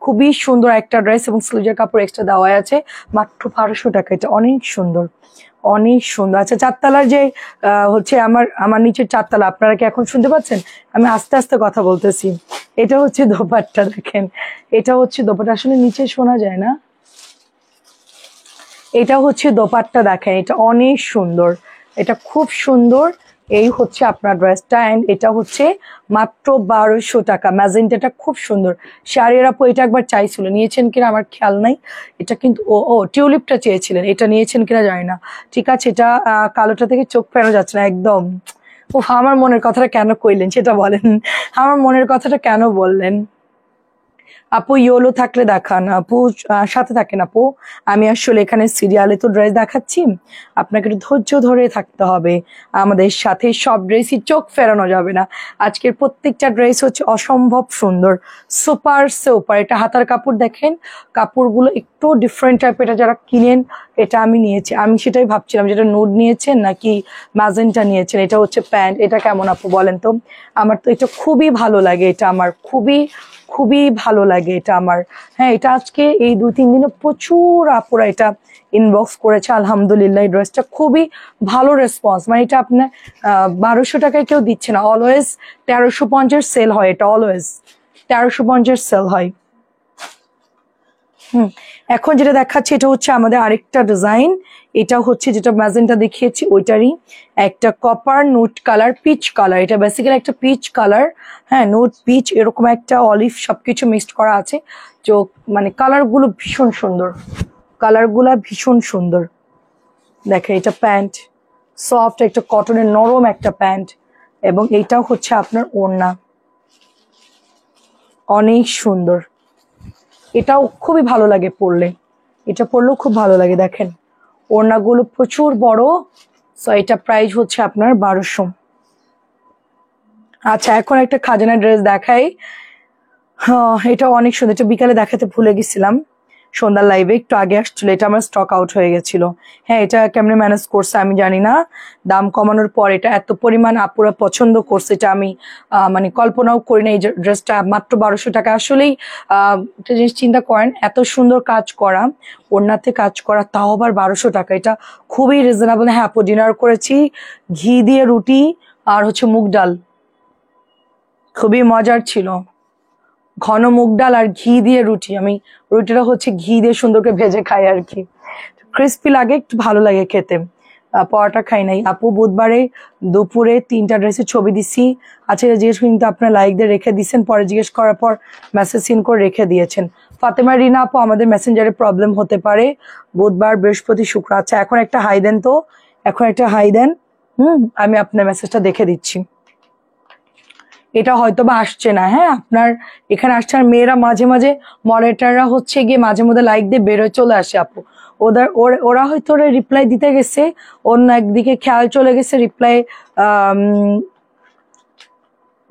খুবই সুন্দর একটা ড্রেস, এবং স্লিভের কাপড় এক্সট্রা দেওয়া আছে, মাত্র 1200 টাকা। এটা অনেক সুন্দর, অনেক সুন্দর। আচ্ছা চারতলার যে হচ্ছে আমার নিচের চারতলা, আপনারা কি এখন শুনতে পাচ্ছেন? আমি আস্তে আস্তে কথা বলতেছি। এটা হচ্ছে দোপাট্টা, দেখেন এটা হচ্ছে দোপাট্টা, আসলে নিচে শোনা যায় না। এটা হচ্ছে দোপাট্টা, দেখেন এটা অনেক সুন্দর, এটা খুব সুন্দর। এই হচ্ছে আপনার ড্রেসটা, এন্ড এটা হচ্ছে মাত্র 1200 টাকা। ম্যাজেন্টাটা খুব সুন্দর। শাড়ির আপু এটা একবার চাইছিল, নিয়েছেন কিনা আমার খেয়াল নাই। এটা কিন্তু ও টিউলিপটা চেয়েছিলেন, এটা নিয়েছেন কিনা জানি না। ঠিক আছে, এটা কালোটা থেকে চোখ ফেরানো যাচ্ছে না একদম। ও আমার মনের কথাটা কেন কইলেন সেটা বলেন, আমার মনের কথাটা কেন বললেন? আপু ইয়োলো থাকলে দেখান আপু, সাথে থাকেন আপু। আমি আসলে এখানে সিরিয়ালে তো ড্রেস দেখাচ্ছি, আপনাকে একটু ধৈর্য ধরে থাকতে হবে আমাদের সাথে, সব ড্রেসই চোখ ফেরানো যাবে না। আজকের প্রত্যেকটা ড্রেস হচ্ছে অসম্ভব সুন্দর, সুপার সুপার। এটা হাতার কাপড় দেখেন, কাপড়গুলো একটু ডিফারেন্ট টাইপের, এটা যারা কিনেন, এটা আমি নিয়েছি, আমি সেটাই ভাবছিলাম যেটা নুড নিয়েছেন নাকি ম্যাজেন্টা নিয়েছেন। এটা হচ্ছে প্যান্ট, এটা কেমন আপু বলেন তো? আমার তো এটা খুবই ভালো লাগে, এটা আমার খুবই খুবই ভালো লাগে এটা আমার। হ্যাঁ, এটা আজকে এই 2-3 দিনে প্রচুর আপুরা এটা ইনবক্স করেছে। আলহামদুলিল্লাহ, এই ড্রেসটা খুবই ভালো রেসপন্স। মানে এটা আপনার 1200 টাকায় কেউ দিচ্ছে না। অলওয়েজ 1350 সেল হয়, এটা অলওয়েজ 1350 সেল হয়। এখন যেটা দেখাচ্ছি এটা হচ্ছে আমাদের আরেকটা ডিজাইন। এটা হচ্ছে যেটা ম্যাজেন্টা দেখিয়েছি ওইটারই একটা copper note colour, peach colour. এটা বেসিক্যালি একটা পিচ কালার, হ্যাঁ, নোট পিচ এরকম একটা অলিভ সবকিছু মিক্সড করা আছে। তো মানে কালারগুলো ভীষণ সুন্দর, কালারগুলা ভীষণ সুন্দর। দেখেন এটা প্যান্ট, সফট একটা কটনের নরম একটা প্যান্ট, এবং এইটাও হচ্ছে আপনার ওড়না, অনেক সুন্দর। এটাও খুবই ভালো লাগে পরলে, এটা পরলেও খুব ভালো লাগে। দেখেন ওড়নাগুলো প্রচুর বড়। সো এটা প্রাইস হচ্ছে আপনার 1200। আচ্ছা, এখন একটা খাজানা ড্রেস দেখাই। হ্যাঁ, এটা অনেক সুন্দর। এটা বিকালে দেখাতে ভুলে গেছিলাম, সন্ধ্যার লাইভে একটু আগে আসছিল, এটা আমার স্টক আউট হয়ে গেছিল। হ্যাঁ, এটা কেমনে ম্যানেজ করছে আমি জানি না। দাম কমানোর পর এটা এত পরিমাণ আপুরা পছন্দ করছে, এটা আমি মানে কল্পনাও করি না। এই ড্রেসটা মাত্র 1200 টাকা। আসলেই একটা জিনিস চিন্তা করেন, এত সুন্দর কাজ করা, ওড়নাতে কাজ করা, তাও আবার 1200 টাকা, এটা খুবই রিজনেবল। হ্যাঁ আপু, ডিনার করেছি ঘি দিয়ে রুটি আর হচ্ছে মুগ ডাল, খুবই মজার ছিল। ঘন মুগ ডাল আর ঘি দিয়ে রুটি। আমি রুটিটা হচ্ছে ঘি দিয়ে সুন্দর করে ভেজে খাই আর কি, ক্রিস্পি লাগে, একটু ভালো লাগে খেতে। পরোটা খাই নাই। আপু বুধবারে দুপুরে 3টা ড্রেসের ছবি দিছি। আচ্ছা, জিজ্ঞেস কিন্তু আপনার লাইক দিয়ে রেখে দিচ্ছেন, পরে জিজ্ঞেস করার পর মেসেজ সিন করে রেখে দিয়েছেন। ফাতেমা রিনা আপু, আমাদের মেসেঞ্জারে প্রবলেম হতে পারে, বুধবার বৃহস্পতি শুক্র। আচ্ছা, এখন একটা হাই দেন তো, এখন একটা হাই দেন। আমি আপনার মেসেজটা দেখে দিচ্ছি। এটা হয়তো বা আসছে না। হ্যাঁ, আপনার এখানে আসছে। আর মেয়েরা মাঝে মাঝে, মডারেটাররা হচ্ছে গিয়ে মাঝে মধ্যে লাইক দিয়ে বেরোয় চলে আসে আপু। ওরা হয়তো রিপ্লাই দিতে গেছে, অন্য একদিকে খেয়াল চলে গেছে, রিপ্লাই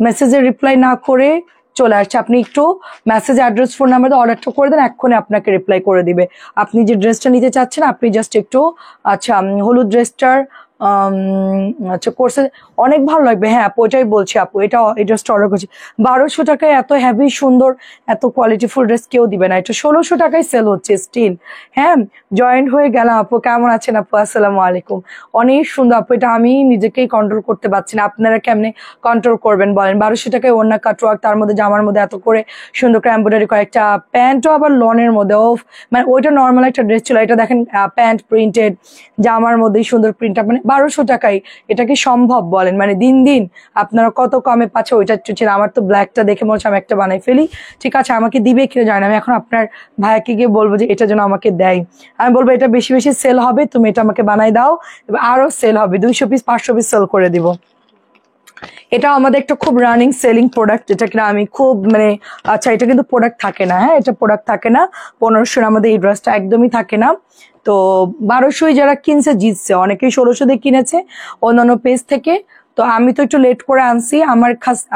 মেসেজের রিপ্লাই না করে চলে আসছে। আপনি একটু মেসেজ, অ্যাড্রেস, ফোন নাম্বার দিয়ে অর্ডারটা করে দেন, এক্ষুনি আপনাকে রিপ্লাই করে দিবে। আপনি যে ড্রেসটা নিতে চাচ্ছেন, আপনি জাস্ট একটু, আচ্ছা হলুদ ড্রেসটার আচ্ছা কোর্সে অনেক ভালো লাগবে। হ্যাঁ আপু, ওইটাই বলছি আপু, এই ড্রেসটা অর্ডার করছি। 1200 টাকায় এত হ্যাভি সুন্দর, এত কোয়ালিটিফুল ড্রেস কেউ দিবে না। এটা 1600 টাকায় সেল হচ্ছে স্টিল। হ্যাঁ, জয়েন্ট হয়ে গেলাম আপু। কেমন আছেন আপু? আসসালামু আলাইকুম। অনেক সুন্দর আপু, এটা আমি নিজেকেই কন্ট্রোল করতে পারছি না। আপনারা কেমনে কন্ট্রোল করবেন বলেন? 1200 টাকায় ওড়না কাটওয়ার্ক, তার মধ্যে জামার মধ্যে এত করে সুন্দর করে এমব্রয়ডারি করা, একটা প্যান্টও আবার লনের মধ্যে। ও মানে ওইটা নর্মাল একটা ড্রেস ছিল, এটা দেখেন প্যান্ট প্রিন্টেড, জামার মধ্যেই সুন্দর প্রিন্ট। মানে 1200 টাকায় এটা কি সম্ভব বলেন? মানে দিন দিন আপনারা কত কমে পাচ্ছে ওইটা ছিল। আমার তো ব্ল্যাকটা দেখে মনে হচ্ছে আমি একটা বানাই ফেলি। ঠিক আছে, আমাকে দিবে কিনা জানি না। আমি এখন আপনার ভাইয়াকে গিয়ে বলবো যে এটা যেন আমাকে দেয়। আমি বলবো এটা বেশি বেশি সেল হবে, তুমি এটা আমাকে বানাই দাও, এবার আরো সেল হবে, 200 পিস 500 পিস সেল করে দিব। এটা আমাদের একটা খুব রানিং সেলিং প্রোডাক্ট, যেটা কিনা আমি খুব মানে, আচ্ছা এটা কিন্তু প্রোডাক্ট থাকে না। হ্যাঁ, এটা প্রোডাক্ট থাকে না। 1500 আমাদের এই ড্রেসটা একদমই থাকে না। তো 1200 যারা কিনছে জিতছে, অনেকেই 1600 দিয়ে কিনেছে অন্যান্য পেজ থেকে। তো আমি তো একটু লেট করে আনছি,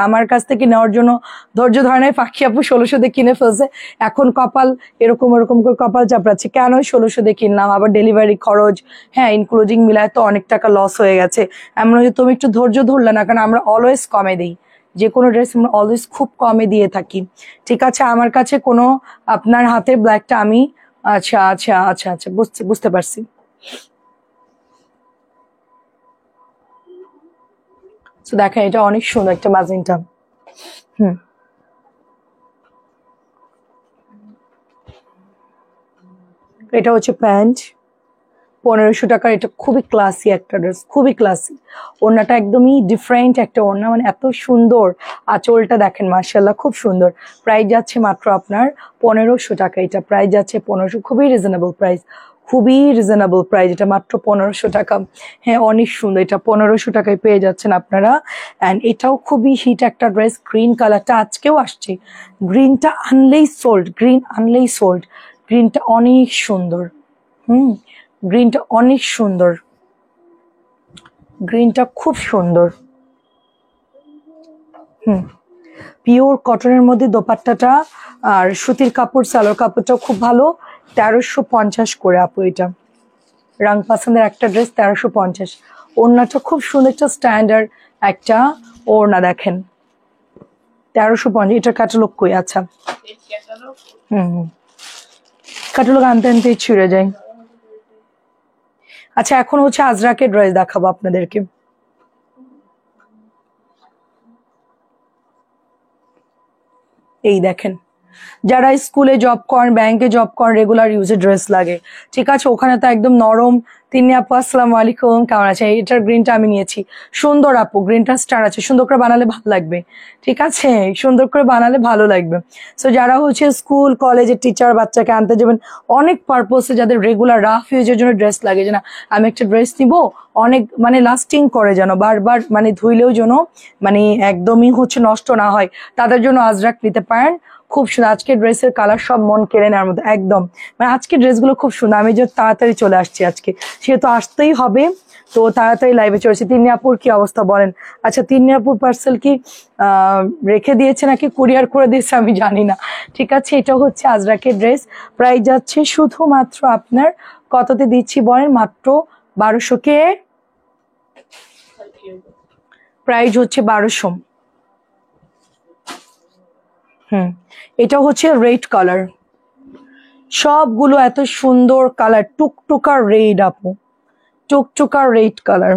আমার কাছ থেকে নেওয়ার জন্য ধৈর্য ধরে নাই। পাখি আপু 1600 দিয়ে কিনে ফেলছে, এখন কপাল এরকম এরকম করে কপাল চাপড়াচ্ছে, কেন 1600 দিয়ে কিনলাম, আবার ডেলিভারি খরচ, হ্যাঁ ইনক্লুডিং মিলায় তো অনেক টাকা লস হয়ে গেছে। এমন হচ্ছে তুমি একটু ধৈর্য ধরলে না, কারণ আমরা অলওয়েজ কমে দিই, যে কোনো ড্রেস আমরা অলওয়েজ খুব কমে দিয়ে থাকি। ঠিক আছে, আমার কাছে কোনো আপনার হাতে ব্ল্যাকটা আমি, আচ্ছা আচ্ছা আচ্ছা আচ্ছা বুঝতে পারছি। তো দেখেন এটা অনেক সুন্দর একটা ম্যাজেন্টা। এটা হচ্ছে প্যান্ট, 1500 টাকার। এটা খুবই ক্লাসি একটা ড্রেস, খুবই ক্লাসি। ওড়নাটা একদমই ডিফারেন্ট একটা ওড়না, মানে এত সুন্দর। আঁচলটা দেখেন মাশাআল্লাহ, খুব সুন্দর। প্রাইস যাচ্ছে মাত্র আপনার 1500 টাকা। এটা প্রাইস যাচ্ছে 1500, খুবই রিজনেবল প্রাইস, খুবই রিজনেবল প্রাইস। এটা মাত্র 1500 টাকা। হ্যাঁ অনেক সুন্দর, এটা 1500 টাকায় পেয়ে যাচ্ছেন আপনারা। অ্যান্ড এটাও খুবই হিট একটা ড্রেস। গ্রিন কালারটা আজকেও আসছে, গ্রিনটা আনলেই সোল্ড, গ্রিন আনলেই সোল্ড। গ্রিনটা অনেক সুন্দর। গ্রিনটা অনেক সুন্দর, গ্রিনটা খুব সুন্দর। পিওর কটনের মধ্যে দোপাট্টাটা আর সুতির কাপড়, সালোয়ার কাপড়টাও খুব ভালো। 1350 করে আপু এটা। রং পছন্দের একটা ড্রেস 1350। ওড়নাটা খুব সুন্দর, একটা স্ট্যান্ডার্ড একটা ওড়না। দেখেন 1350। এটার ক্যাটালগ কই? আচ্ছা, ক্যাটালগ আনতে আনতেই ছিঁড়ে যায়। আচ্ছা, এখন হচ্ছে আজরাকের ড্রেস দেখাবো আপনাদেরকে। এই দেখেন, যারা স্কুলে জব করেন, ব্যাংকে জব করেন, রেগুলার ইউজের ড্রেস লাগে, ঠিক আছে, ওখানে তো একদম নরম। তিন্নি আপু আসসালামু আলাইকুম, কেমন আছে? এটার গ্রিনটা আমি নিয়েছি, সুন্দর আপু, গ্রিনটা স্টার আছে, সুন্দর করে বানালে ভালো লাগবে, ঠিক আছে, সুন্দর করে বানালে ভালো লাগবে। সো যারা হচ্ছে স্কুল কলেজের টিচার বাচ্চাকে আনতে যাবেন, অনেক পারপোসে, যাদের রেগুলার রাফ ইউজের জন্য ড্রেস লাগে, যে না আমি একটা ড্রেস নিবো অনেক মানে লাস্টিং করে, যেন বারবার মানে ধুইলেও যেন মানে একদমই হচ্ছে নষ্ট না হয়, তাদের জন্য আজরাক নিতে পারেন। খুব সুন্দর আজকের ড্রেসের কালার, সব মন কেড়ে নেওয়ার মতো একদম। মানে আজকের ড্রেসগুলো খুব সুন্দর। আমি যে তাড়াতাড়ি চলে আসছি আজকে, সেহেতু আসতেই হবে, তো তাড়াতাড়ি লাইভে চলেছি। তিন্নি আপুর কি অবস্থা বলেন? আচ্ছা, তিন্নি আপুর পার্সেল কি রেখে দিয়েছে নাকি কুরিয়ার করে দিয়েছে আমি জানি না। ঠিক আছে, এটা হচ্ছে আজরাকের ড্রেস, প্রাইস যাচ্ছে শুধুমাত্র আপনার কততে দিচ্ছি বলেন? মাত্র 1200 কে, প্রাইস হচ্ছে 1200। এটা হচ্ছে রেড কালার, সবগুলো এত সুন্দর কালার, টুকটুকা রেড আপু, টুকটুকা রেড কালার।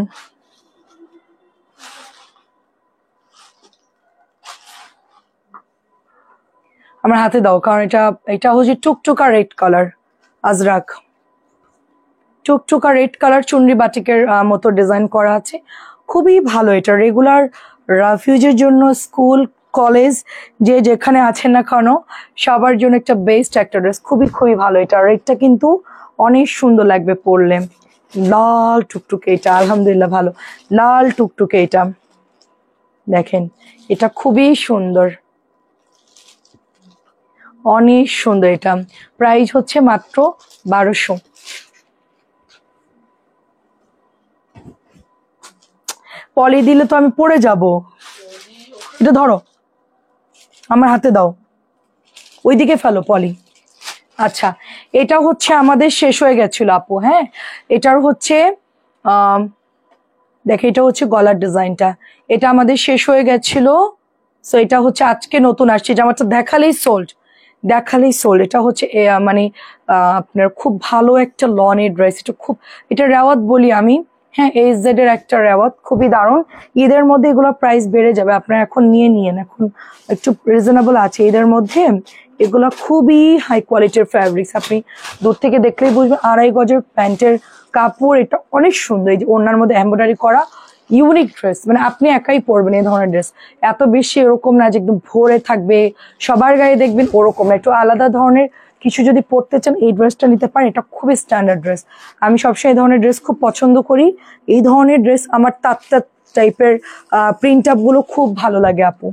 আমার হাতে দাও, কারণ এটা হচ্ছে টুকটুকা রেড কালার আজরাক, টুকটুকা রেড কালার, চুনরি বাটিকের মতো ডিজাইন করা আছে, খুবই ভালো। এটা রেগুলার রাফিউজের জন্য, স্কুল কলেজ যে যেখানে আছেন না কেন, সবার জন্য একটা বেস্ট একটা ড্রেস, খুবই খুবই ভালো। এটা রেডটা কিন্তু অনেক সুন্দর লাগবে পরলে, লাল টুকটুকে এটা, আলহামদুলিল্লাহ ভালো, লাল টুকটুকে এটা দেখেন, এটা খুবই সুন্দর, অনেক সুন্দর। এটা প্রাইস হচ্ছে মাত্র 1200। পলি দিলে তো আমি পড়ে যাব, এটা ধরো, আমার হাতে দাও, ওইদিকে ফেলো পলি। আচ্ছা, এটা হচ্ছে আমাদের শেষ হয়ে গেছিল আপু, হ্যাঁ, এটার হচ্ছে দেখে, এটা হচ্ছে গলার ডিজাইনটা, এটা আমাদের শেষ হয়ে গেছিল। সো এটা হচ্ছে আজকে নতুন আসছে, জামাটা দেখালেই সোল্ড, দেখালেই সোল্ড। এটা হচ্ছে মানে আপনার খুব ভালো একটা লনের ড্রেস, এটা খুব, এটা রেওয়াত বলি আমি, হ্যাঁ, এইচজেড এর একটা রেওয়াত, খুবই দারুণ। ঈদের মধ্যে এগুলো প্রাইস বেড়ে যাবে, আপনারা এখন নিয়ে নিয়েন, এখন একটু রিজনেবল আছে ঈদের মধ্যে। এগুলো খুবই হাই কোয়ালিটির ফ্যাব্রিক্স, আপনি দূর থেকে দেখলেই বুঝবেন। 2.5 গজের প্যান্টের কাপড়, এটা অনেক সুন্দর। এই যে ওড়নার মধ্যে এমব্রয়ডারি করা ইউনিক ড্রেস, মানে আপনি একাই পরবেন এই ধরনের ড্রেস। এত বেশি এরকম না যে একদম ভরে থাকবে, সবার গায়ে দেখবেন ওরকম না, একটু আলাদা ধরনের কিছু যদি পরতে চান এই ড্রেসটা নিতে পারেন, এটা খুবই স্ট্যান্ডার্ড ড্রেস। আমি সবসময় এই ধরনের ড্রেস খুব পছন্দ করি, এই ধরনের ড্রেস আমার তাত্তা টাইপের প্রিন্ট আপ গুলো খুব ভালো লাগে আপু।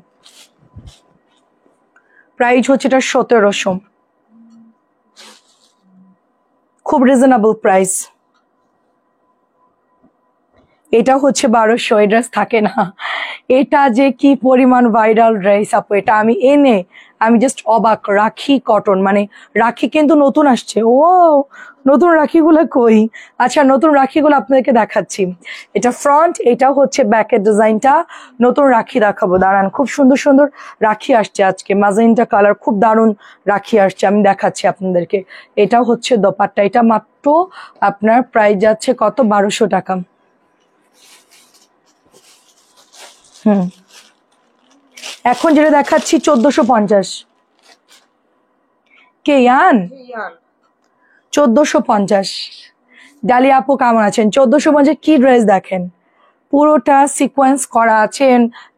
প্রাইস হচ্ছে এটা 1700, খুব রিজনেবল প্রাইস। এটা হচ্ছে 1200, এই ড্রেস থাকে না, এটা যে কি পরিমাণ ভাইরাল ড্রেস আপু, এটা আমি এনে আমি জাস্ট অবাক। রাখি কটন, মানে রাখি কিন্তু নতুন আসছে। ও, নতুন রাখিগুলো কই? আচ্ছা, নতুন রাখিগুলো আপনাদেরকে দেখাচ্ছি। এটা ফ্রন্ট, এটা হচ্ছে ব্যাকের ডিজাইনটা। নতুন রাখি দেখাবো, দাঁড়ান, খুব সুন্দর সুন্দর রাখি আসছে আজকে, মাজেন্টা কালার, খুব দারুণ রাখি আসছে, আমি দেখাচ্ছি আপনাদেরকে। এটা হচ্ছে দোপাট্টা, এটা মাত্র আপনার প্রাইস যাচ্ছে কত? 1200 টাকা। এখন যেটা দেখাচ্ছি 1450। কে ইয়ান? 1450। ডালিয়া আপু কেমন আছেন? 1450 কি ড্রেস দেখেন, পুরোটা সিকোয়েন্স করা আছে,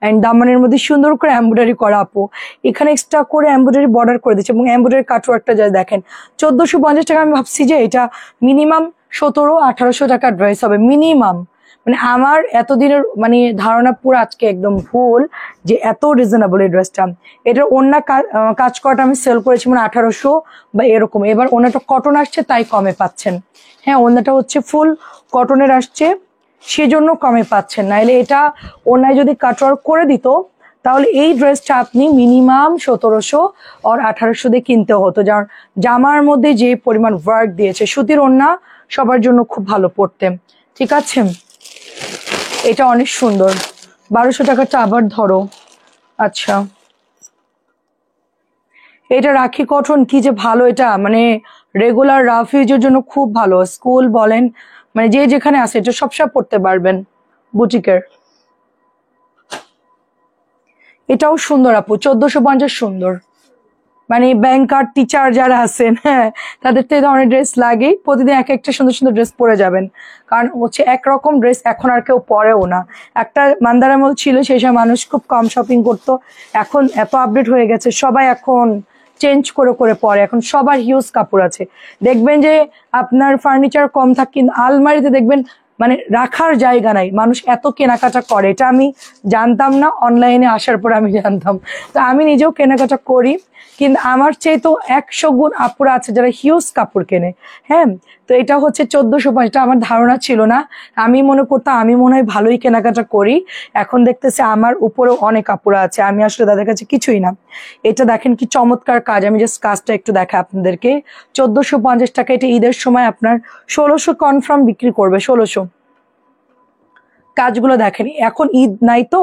এন্ড দামানের মধ্যে সুন্দর করে এমব্রয়ডারি করা আপু, এখানে এক্সট্রা করে এমব্রয়ডারি বর্ডার করে দিচ্ছে, এবং এমব্রয়ডারি কাটওয়ার্কটা যা দেখেন। 1450 টাকা, আমি ভাবছি যে এটা মিনিমাম 1700-1800 টাকার ড্রেস হবে মিনিমাম। মানে আমার এতদিনের মানে ধারণা পুরো আজকে একদম ভুল, যে এত রিজনেবল এই ড্রেসটা। এটার অন্য কাজ করাটা আমি সেল করেছি মানে 1800 বা এরকম। এবার অন্যটা কটন আসছে তাই কমে পাচ্ছেন, হ্যাঁ, অন্যটা হচ্ছে ফুল কটনের আসছে, সেজন্য কমে পাচ্ছেন। নাহলে এটা অন্যায় যদি কাটওয়ার্ক করে দিত, তাহলে এই ড্রেসটা আপনি মিনিমাম 1700 আর 1800 দিয়ে কিনতে হতো। যার জামার মধ্যে যে পরিমাণ ওয়ার্ক দিয়েছে, সুতির ওড়না সবার জন্য খুব ভালো পড়তে, ঠিক আছে। এটা অনেক সুন্দর, 1200 টাকাটা আবার ধরো। আচ্ছা, এটা রাখি কটন কি যে ভালো, এটা মানে রেগুলার রাফ ইউজের জন্য খুব ভালো, স্কুল বলেন মানে যে যেখানে আছে এটা সবসময় পড়তে পারবেন। বুটিকের এটাও সুন্দর আপু, 1450 সুন্দর। মানে ব্যাংকার টিচার যারা আছেন, হ্যাঁ, তাদের তো এই ধরনের ড্রেস লাগেই, প্রতিদিন এক একটা সুন্দর সুন্দর ড্রেস পরে যাবেন। কারণ হচ্ছে একরকম ড্রেস এখন আর কেউ পরেও না। একটা মান্দার আমল ছিল, সেই সময় মানুষ খুব কম শপিং করতো, এখন এত আপডেট হয়ে গেছে, সবাই এখন চেঞ্জ করে করে পরে, এখন সবার হিউজ কাপড় আছে। দেখবেন যে আপনার ফার্নিচার কম থাকে কিন্তু আলমারিতে দেখবেন মানে রাখার জায়গা নাই, মানুষ এত কেনাকাটা করে। এটা আমি জানতাম না, অনলাইনে আসার পর আমি জানতাম। তো আমি নিজেও কেনাকাটা করি, কিন্তু আমার চেয়ে তো 100 গুণ আপুরা আছে যারা হিউজ কাপড় কেনে। হ্যাঁ, তো এটা হচ্ছে 1450, এটা আমার ধারণা ছিল না। আমি মনে করতাম আমি মনে হয় ভালোই কেনাকাটা করি, এখন দেখতেছি আমার উপরেও অনেক আপুরা আছে, আমি আসলে তাদের কাছে কিছুই না। এটা দেখেন কি চমৎকার কাজ, আমি জাস্ট কাজটা একটু দেখাই আপনাদেরকে। 1450 টাকা, এটা ঈদের সময় আপনার 1600 কনফার্ম বিক্রি করবে, 1600। কাজগুলো দেখেন, এখন ঈদ নাই তো,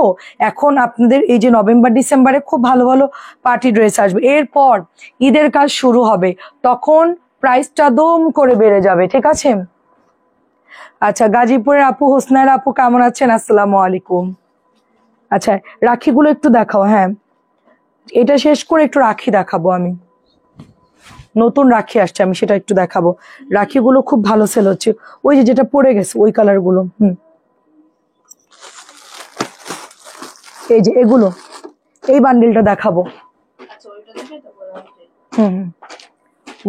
এখন আপনাদের এই যে নভেম্বর ডিসেম্বরে খুব ভালো ভালো পার্টি ড্রেস আসবে, এরপর ঈদের কাজ শুরু হবে, তখন প্রাইসটা দম করে বেড়ে যাবে, ঠিক আছে। আচ্ছা, গাজীপুরের আপু হোসনার আপু কেমন আছেন? আসসালামু আলাইকুম। আচ্ছা, রাখিগুলো একটু দেখাও। হ্যাঁ, এটা শেষ করে একটু রাখি দেখাবো আমি, নতুন রাখি আসছে, আমি সেটা একটু দেখাবো। রাখিগুলো খুব ভালো সেল হচ্ছে, ওই যে যেটা পড়ে গেছে ওই কালার গুলো। এই যে এগুলো, এই বান্ডিলটা দেখাবো।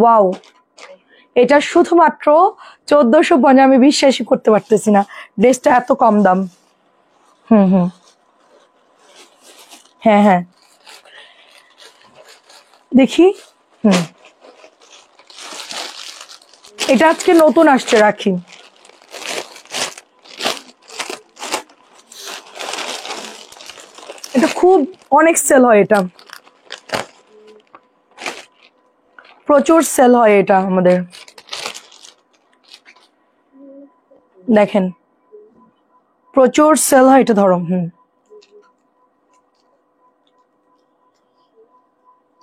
ওয়াও, এটা শুধুমাত্র 1450, আমি বিশ্বাসই করতে পারতেছি না ড্রেসটা এত কম দাম। হ্যাঁ হ্যাঁ, দেখি। এটা আজকে নতুন আসছে রাখি, এটা খুব অনেক সেল হয়, এটা প্রচুর সেল হয় এটা আমাদের। দেখেন প্রচুর সেল হয় এটা, ধরো।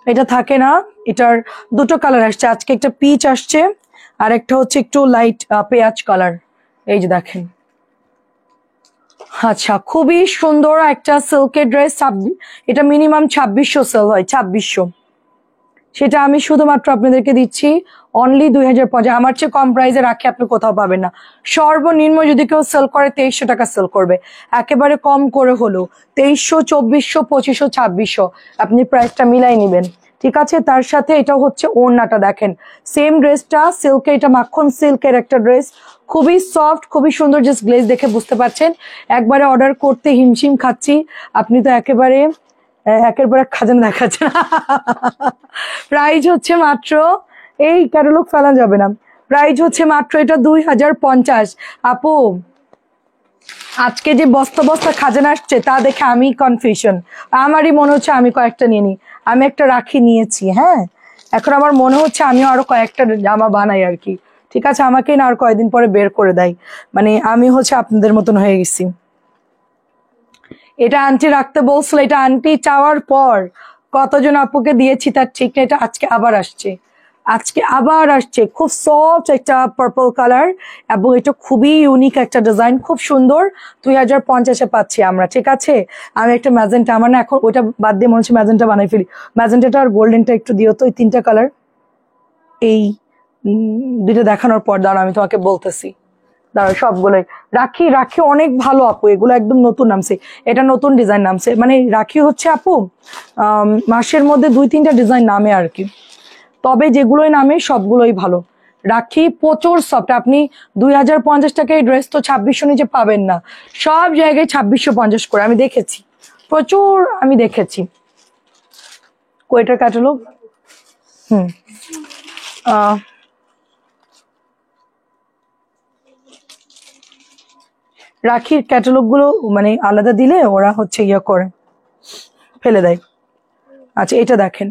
এটা থাকে না, এটার দুটো কালার আসছে আজকে, একটা পিচ আসছে আর একটা হচ্ছে একটু লাইট পেঁয়াজ কালার। এই যে দেখেন, আচ্ছা খুবই সুন্দর একটা সিল্কের ড্রেস। এটা মিনিমাম 2600 সেল হয়, 2600। সেটা আমি শুধুমাত্র আপনাদেরকে দিচ্ছি অনলি 2050। আমার চেয়ে কম প্রাইসে রাখি আপনি কোথাও পাবেন না। সর্বনিম্ন যদি কেউ সেল করে 2300 টাকা সেল করবে, একেবারে কম করে হলো 2300, 2400, 2500, 2600, আপনি প্রাইসটা মিলাই নিবেন, ঠিক আছে। তার সাথে এটা হচ্ছে ওড়নাটা দেখেন, সেম ড্রেসটা সিল্কের, এটা মাখন সিল্কের একটা ড্রেস, খুবই সফট, খুবই সুন্দর, জাস্ট গ্লেজ দেখে বুঝতে পারছেন। একবারে অর্ডার করতে হিমশিম খাচ্ছি, আপনি তো একেবারে একের পর এক খাজানা দেখাচ্ছে। প্রাইস হচ্ছে মাত্র, এই ক্যাটালগ ফেলা যাবে না, প্রাইস হচ্ছে মাত্র এটা 2050। আপু আজকে যে বস্তা বস্তা খাজানা আসছে তা দেখে আমি কনফিউশন, আমারই মনে হচ্ছে আমি কয়েকটা নিয়ে নিই। আমি একটা রাখি নিয়েছি, হ্যাঁ, এখন আমার মনে হচ্ছে আমি আরো কয়েকটা জামা বানাই আর কি, ঠিক আছে, আমাকে না আর কয়েকদিন পরে বের করে দেয়, মানে আমি হচ্ছে আপনাদের মতন হয়ে গেছি। এটা আন্টি রাখতে বলছিল, এটা আন্টি চাওয়ার পর কতজন আপুকে দিয়েছি তার ঠিক নেই, এটা আজকে আবার আসছে, আজকে আবার আসছে, খুব সফট একটা পার্পল কালার, এবং এটা খুবই ইউনিক একটা ডিজাইন, খুব সুন্দর। 2050-এ পাচ্ছি আমরা, ঠিক আছে। আমি একটা ম্যাজেন্টা, আমার না এখন ওইটা বাদ দিয়ে মনে হচ্ছে ম্যাজেন্টা বানাই ফেলি, ম্যাজেন্টাটা আর গোল্ডেনটা একটু দিও তো, এই তিনটা কালার, এই দুইটা দেখানোর পর দাঁড়াও আমি তোমাকে বলতেছি, দাঁড়াও সবগুলোই। রাখি রাখি অনেক ভালো আপু, এগুলো একদম নতুন নামছে, এটা নতুন ডিজাইন নামছে, মানে রাখি হচ্ছে আপু মাসের মধ্যে 2-3টা ডিজাইন নামে আর কি, তবে যেগুলোই নামে সবগুলোই ভালো। রাখি প্রচুর সফট, আপনি 2050 টাকায় ড্রেস তো 2600 নিচে পাবেন না, সব জায়গায় 2650 করে আমি দেখেছি, প্রচুর আমি দেখেছি। কোয়েটার ক্যাটালগ, রাখির ক্যাটালগ গুলো মানে আলাদা দিলে ওরা হচ্ছে ইয়ে করে ফেলে দেয়। আচ্ছা এটা দেখেন,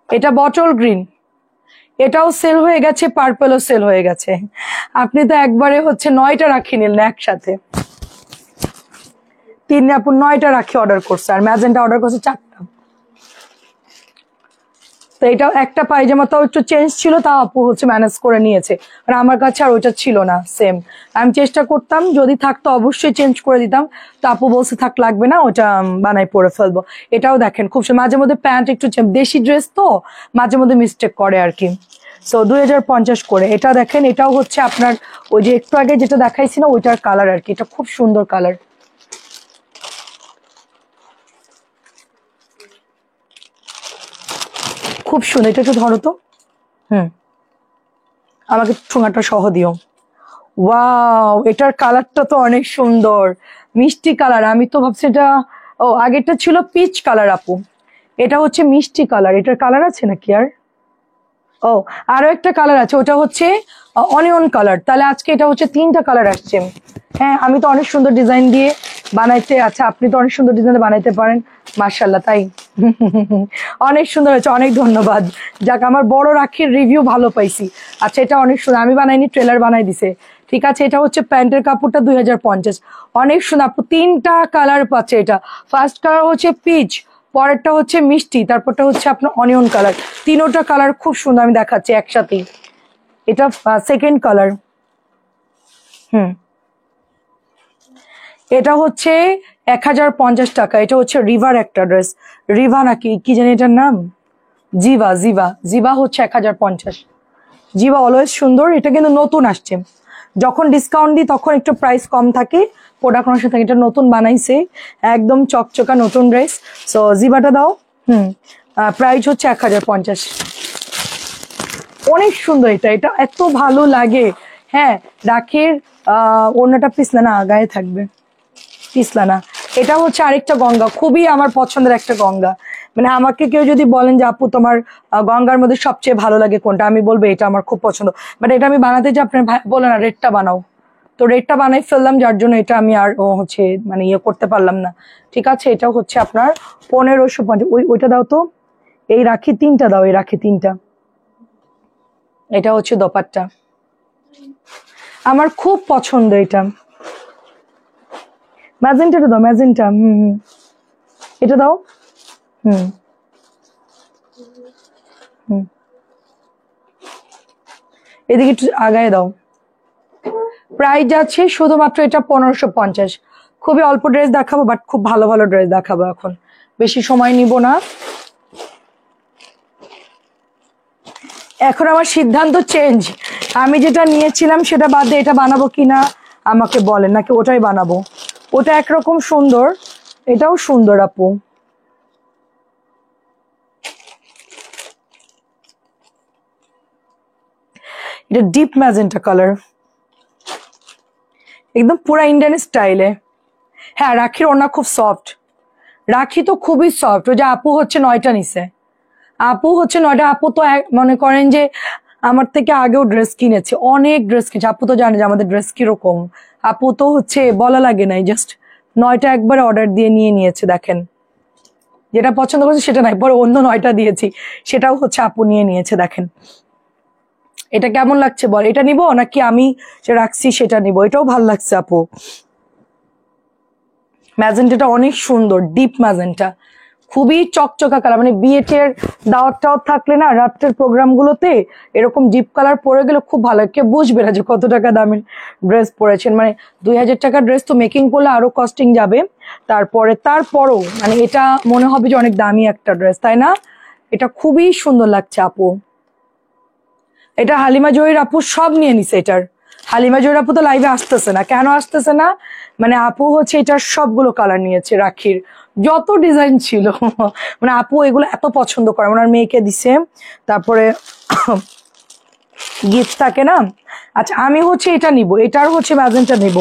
এটা বটল গ্রিন, এটাও সেল হয়ে গেছে, পার্পলও সেল হয়ে গেছে। আপনি তো একবারে হচ্ছে 9টা রাখি নিলেন একসাথে, 3 আপু 9টা রাখি অর্ডার করছে, আর ম্যাজেন্টা অর্ডার করছে 4টা। তো এটা একটা পায়জামা তাও একটু চেঞ্জ ছিল, তাও আপু হচ্ছে ম্যানেজ করে নিয়েছে, আর আমার কাছে আর ওইটা ছিল না সেম। আমি চেষ্টা করতাম যদি থাকতো অবশ্যই চেঞ্জ করে দিতাম, তো আপু বলছে থাক লাগবে না, ওটা বানাই পরে ফেলবো। এটাও দেখেন খুব মাঝে মধ্যে প্যান্ট একটু দেশি ড্রেস তো মাঝে মধ্যে মিস্টেক করে আর কি। সো 2050 করে। এটা দেখেন, এটাও হচ্ছে আপনার ওই যে একটু আগে যেটা দেখাইছি না ওইটার কালার আর কি, এটা খুব সুন্দর কালার, খুব সুন্দর। এটা একটু ধরো তো, আমাকে ঠোঙাটা সহ দিও। ওয়াও, এটার কালারটা তো অনেক সুন্দর, মিষ্টি কালার। আমি তো ভাবছি এটা, ও আগেরটা ছিল পিচ কালার আপু, এটা হচ্ছে মিষ্টি কালার। এটার কালার আছে নাকি আর? ও, আরো একটা কালার আছে, ওটা হচ্ছে অনিয়ন কালার। তাহলে আজকে এটা হচ্ছে 3টা কালার আসছে। হ্যাঁ, আমি তো অনেক সুন্দর ডিজাইন দিয়ে বানাইতে, আচ্ছা আপনি তো অনেক সুন্দর ডিজাইন বানাইতে পারেন, মার্শাল্লাহ। তাই অনেক সুন্দর হয়েছে, অনেক ধন্যবাদ। যাক, আমার বড় রাখির রিভিউ ভালো পাইছি। আচ্ছা, এটা অনেক সুন্দর, আমি বানাইনি, ট্রেলার বানাই দিছে। ঠিক আছে, এটা হচ্ছে প্যান্টের কাপড়টা 2050, অনেক সুন্দর আপু। 3টা কালার পাচ্ছে এটা। ফার্স্ট কালার হচ্ছে পিচ, পরেরটা হচ্ছে মিষ্টি, তারপরটা হচ্ছে আপনার অনিয়ন কালার। 3টা কালার খুব সুন্দর, আমি দেখাচ্ছি একসাথেই। এটা সেকেন্ড কালার। এটা হচ্ছে 1050 টাকা। এটা হচ্ছে রিভার একটা ড্রেস, রিভা নাকি কি জানি এটার নাম, জিভা, জিভা, জিভা হচ্ছে 1050। জিভা অলওয়েজ সুন্দর, এটা কিন্তু নতুন আসছে, যখন ডিসকাউন্ট দিই তখন একটু প্রাইস কম থাকে, প্রোডাক্ট অনেক সাথে। এটা নতুন বানাইছে, একদম চকচকা নতুন ড্রেস। সো জিভাটা দাও। প্রাইস হচ্ছে 1050, অনেক সুন্দর। এটা এটা এত ভালো লাগে। হ্যাঁ, রাখির ওড়নাটা পিছলা না, গায়ে থাকবে, পিছলা না। এটা হচ্ছে আরেকটা গঙ্গা, খুবই আমার পছন্দের একটা গঙ্গা। মানে আমাকে কেউ যদি বলেন যে আপু তোমার গঙ্গার মধ্যে সবচেয়ে ভালো লাগে কোনটা, আমি বলবো এটা আমার খুব পছন্দ। বাট এটা আমি বানাতে যে আপনার বলে না রেডটা বানাও, তো রেডটা বানাই ফেললাম, যার জন্য এটা আমি আর হচ্ছে মানে ইয়ে করতে পারলাম না। ঠিক আছে, এটা হচ্ছে আপনার 1550। ওইটা দাও তো, এই রাখি 3টা দাও, এই রাখি 3টা। এটা হচ্ছে দোপাট্টা, আমার খুব পছন্দ এটা। ম্যাজেন্টাটা দাও, ম্যাজেন্টা। এটা দাও। হুম হুম এদিকে একটু আগায় দাও। প্রাইস যাচ্ছে শুধুমাত্র এটা 1550। খুবই অল্প ড্রেস দেখাবো, বাট খুব ভালো ভালো ড্রেস দেখাবো, এখন বেশি সময় নিব না। এখন আমার সিদ্ধান্ত চেঞ্জ, আমি যেটা নিয়েছিলাম সেটা বাদ দিয়ে এটা বানাবো কিনা আমাকে বলেন, নাকি ওটাই বানাবো। ওটা একরকম সুন্দর, এটাও সুন্দর আপু। এটা ডিপ ম্যাজেন্টা কালার, একদম পুরা ইন্ডিয়ান স্টাইলে। হ্যাঁ, রাখির ওড়না খুব সফট, রাখি তো খুবই সফট। ওই যে আপু হচ্ছে 9টা নিছে, আপু হচ্ছে 9টা। আপু তো মনে করেন যে আমার থেকে আগেও ড্রেস কিনেছে, অনেক ড্রেস কিনেছে। আপু তো জানে যে আমাদের ড্রেস কিরকম, আপু তো হচ্ছে বলা লাগে নাই, জাস্ট 9টা একবারে অর্ডার দিয়ে নিয়ে নিয়েছে। দেখেন, যেটা পছন্দ করেছে সেটা নাই, পরে অন্য 9টা দিয়েছি, সেটাও হচ্ছে আপু নিয়ে নিয়েছে। দেখেন এটা কেমন লাগছে বল, এটা নিবো নাকি আমি যে রাখছি সেটা নিবো? এটাও ভালো লাগছে আপু, ম্যাজেন্টাটা অনেক সুন্দর, ডিপ ম্যাজেন্টা, খুবই চকচকা কালার। মানে বিয়েটের দাওয়াত টাওয়াত থাকলে না, রাত্রের প্রোগ্রাম গুলোতে এরকম ডিপ কালার পরে গেলে খুব ভালো, কে বুঝবে না যে কত টাকা দামের ড্রেস পরেছেন। মানে 2000 টাকার ড্রেস তো মেকিং করলে আরো কস্টিং যাবে, তারপরও মানে এটা মনে হবে যে অনেক দামি একটা ড্রেস, তাই না? এটা খুবই সুন্দর লাগছে আপু। এটা হালিমা জহির আপু সব নিয়ে নিছে এটার। হালিমা জহির আপু তো লাইভে আসতেছে না, কেন আসতেছে না? মানে আপু হচ্ছে এটার সবগুলো কালার নিয়েছে, রাখির যত ডিজাইন ছিল মানে আপু এগুলো এত পছন্দ করে, ওনার মেয়েকে দিছে, তারপরে গিফট থাকে না। আচ্ছা, আমি হচ্ছে এটা নিব, এটার হচ্ছে ম্যাজেন্টা নিব।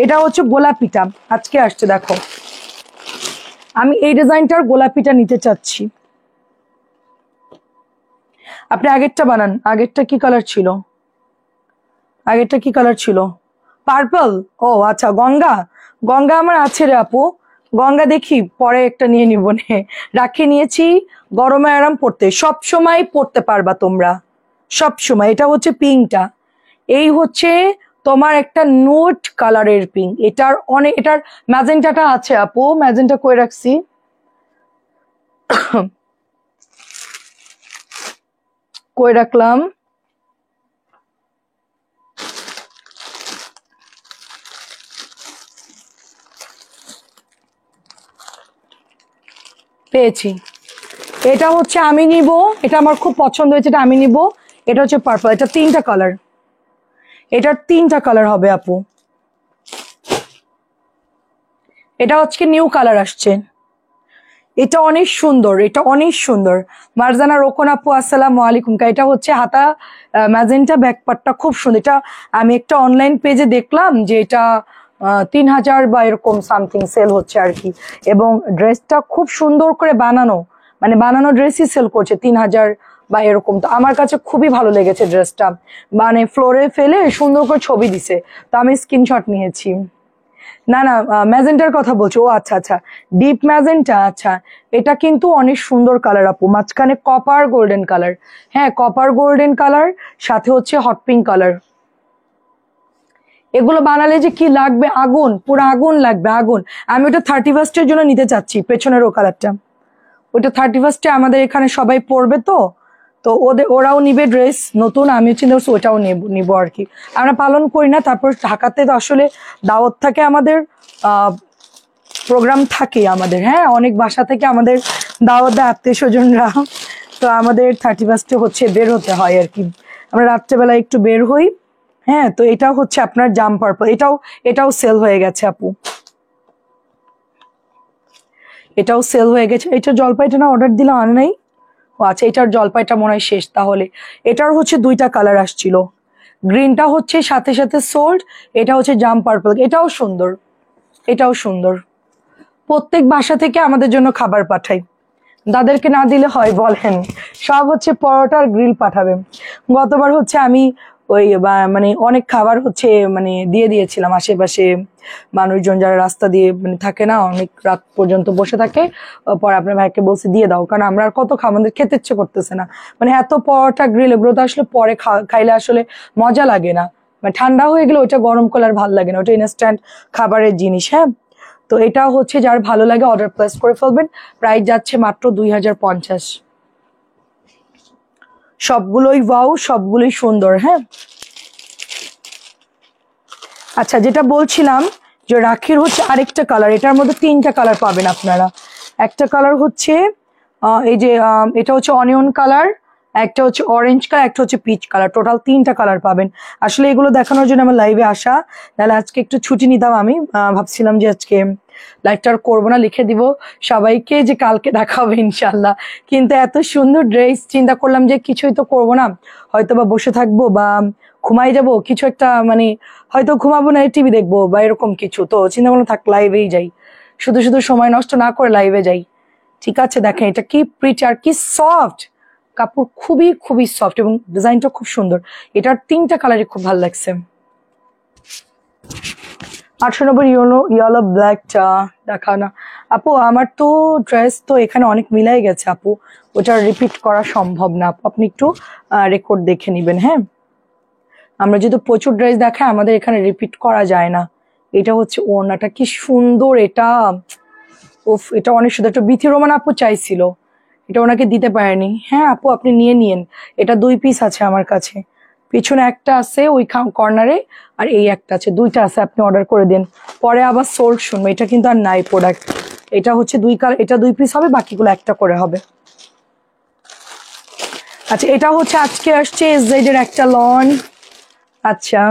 এটা হচ্ছে গোলাপিটা, আজকে আসছে দেখো, আমি এই ডিজাইনটার গোলাপিটা নিতে চাচ্ছি। আপনি আগেরটা বানান, আগেরটা কি কালার ছিল? আগেরটা কি কালার ছিল? পার্পল। ও আচ্ছা, গঙ্গা, গঙ্গা আমার আছে রে আপু, গঙ্গা দেখি পরে একটা নিয়ে নিব নে। রাখি নিয়েছি, গরমে আরাম পড়তে, সব সময় পড়তে পারবা তোমরা, সব সময়। এটা হচ্ছে পিঙ্কটা, এই হচ্ছে তোমার একটা নোট কালারের পিঙ্ক। এটার অনেক, এটার ম্যাজেন্টাটা আছে আপু, ম্যাজেন্টা কই রাখছি কই রাখলাম, পেয়েছি। এটা হচ্ছে আমি নিব, এটা আমার খুব পছন্দ হয়েছে, এটা আমি নিব। এটা হচ্ছে পার্পল, এটা 3টা কালার, এটার 3টা কালার হবে আপু। এটা হচ্ছে নিউ কালার আসছে, এটা অনেক সুন্দর, এটা অনেক সুন্দর। মারজানা রোকন আপু আসসালামু আলাইকুম। এটা হচ্ছে হাতা ম্যাজেন্টা ব্যাকপার্টটা খুব সুন্দর। এটা আমি একটা অনলাইন পেজে দেখলাম যে এটা 3000 বা এরকম সামথিং সেল হচ্ছে আর কি, এবং ড্রেসটা খুব সুন্দর করে বানানো, মানে বানানো ড্রেসই সেল করছে 3000 বা এরকম। তো আমার কাছে খুবই ভালো লেগেছে ড্রেসটা, মানে ফ্লোরে ফেলে সুন্দর করে ছবি দিছে, তো আমি স্ক্রিনশট নিয়েছি। না না, ম্যাজেন্টার কথা বলছো, ও আচ্ছা আচ্ছা, ডিপ ম্যাজেন্টা। আচ্ছা, এটা কিন্তু অনেক সুন্দর কালার আপু, মাঝখানে কপার গোল্ডেন কালার। হ্যাঁ, কপার গোল্ডেন কালার, সাথে হচ্ছে হট পিঙ্ক কালার। এগুলো বানালে যে কি লাগবে, আগুন, পুরো আগুন লাগবে, আগুন। আমি ওটা 31st-এর জন্য নিতে চাচ্ছি, পেছনের ও কালারটা। ওটা 31st-এ আমাদের এখানে সবাই পরবে, তো তো ওরাও নিবে ড্রেস নতুন, আমিও চিন্তা করছি ওটাও নিবো আর কি। আমরা পালন করি না, তারপর ঢাকাতে তো আসলে দাওয়াত থাকে আমাদের, প্রোগ্রাম থাকে আমাদের, হ্যাঁ অনেক বাসা থেকে আমাদের দাওয়াত দেয় আত্মীয় স্বজনরা। তো আমাদের 31st-এ হচ্ছে বের হতে হয় আর কি, আমরা রাত্রেবেলা একটু বের হই। হ্যাঁ, তো এটাও হচ্ছে আপনার জাম পার্পল, এটাও সেল হয়ে গেছে আপু, এটাও সেল হয়ে গেছে। এটা জলপাইটা না অর্ডার দিলাম, আনে নাই। ও আচ্ছা, এটার জলপাইটা মনে হয় শেষ তাহলে। এটার হচ্ছে 2টা কালার আসছিল, গ্রিনটা হচ্ছে সাথে সাথে সোল্ড, এটা হচ্ছে জাম পার্পল। এটাও সুন্দর, এটাও সুন্দর। প্রত্যেক বাসা থেকে আমাদের জন্য খাবার পাঠাই, তাদেরকে না দিলে হয় বলেন? সব হচ্ছে পরোটার গ্রিল পাঠাবে। গতবার হচ্ছে আমি ওই মানে অনেক খাবার হচ্ছে মানে দিয়ে দিয়েছিলাম আশেপাশে মানুষজন যারা রাস্তা দিয়ে মানে থাকে না, অনেক রাত পর্যন্ত বসে থাকে। পরে আপনার ভাইকে বলছি দিয়ে দাও, কারণ আমরা আর কত খাবো, আমাদের খেতে ইচ্ছে করতেছে না। মানে এত পরোটা গ্রিল, এগুলো তো আসলে পরে খাইলে আসলে মজা লাগে না, মানে ঠান্ডা হয়ে গেলে ওইটা গরম করলে আর ভালো লাগে না, ওটা ইনস্ট্যান্ট খাবারের জিনিস। হ্যাঁ, তো এটা হচ্ছে যার ভালো লাগে অর্ডার প্লেস করে ফেলবেন। প্রাইস যাচ্ছে মাত্র 2050। সবগুলোই ওয়াও, সবগুলোই সুন্দর। হ্যাঁ, আচ্ছা, যেটা বলছিলাম যে রাখির হচ্ছে আরেকটা কালার, এটার মধ্যে 3টা কালার পাবেন আপনারা। একটা কালার হচ্ছে এই যে এটা হচ্ছে অনিয়ন কালার, একটা হচ্ছে অরেঞ্জ কালার, একটা হচ্ছে পিচ কালার, টোটাল 3টা কালার পাবেন। আসলে এগুলো দেখানোর জন্য আমার লাইভে আসা, তাহলে আজকে একটু ছুটি নিতাম আমি। ভাবছিলাম যে আজকে লাইভটা আর করবো না, লিখে দিব সবাইকে যে কালকে দেখা হবে ইনশাল্লাহ। কিন্তু এত সুন্দর ড্রেস, চিন্তা করলাম যে কিছুই তো করবো না, হয়তো বা বসে থাকবো বা ঘুমাই যাবো কিছু একটা, মানে হয়তো ঘুমাবো না, টিভি দেখবো বা এরকম কিছু। তো চিন্তা করলাম থাক, লাইভেই যাই, শুধু শুধু সময় নষ্ট না করে লাইভে যাই। ঠিক আছে, দেখেন এটা কি প্রিটি আর কি সফট কাপড়, খুবই খুবই সফট এবং ডিজাইনটা খুব সুন্দর। এটার 3টা কালারই খুব ভালো লাগছে। 890 ইয়েলো ব্ল্যাকটা দেখা না আপু, আমার তো ড্রেস তো এখানে অনেক মিলাই গেছে আপু, ওটা রিপিট করা সম্ভব না আপু, আপনি একটু রেকর্ড দেখে নিবেন। হ্যাঁ, আমরা যেহেতু প্রচুর ড্রেস দেখাই, আমাদের এখানে রিপিট করা যায় না। এটা হচ্ছে ওড়নাটা, কি সুন্দর এটা, উফ এটা অনেক সুন্দর। একটা বিথি রোমান আপু চাইছিল, এটা ওনাকে দিতে পারেনি। হ্যাঁ আপু, আপনি নিয়ে নিন, এটা 2 পিস আছে আমার কাছে, পিছনে একটা আছে ওই কর্নারে, আর এই একটা আছে, 2টা আছে, আপনি অর্ডার করে দিন, পরে আবার সোল্ড শুনবো। এটা কিন্তু আর নাই প্রোডাক্ট, এটা হচ্ছে 2 কালার, এটা 2 পিস হবে, বাকিগুলো একটা করে হবে। আচ্ছা, এটা হচ্ছে আজকে আসছে এসজেড এর একটা লন। আচ্ছা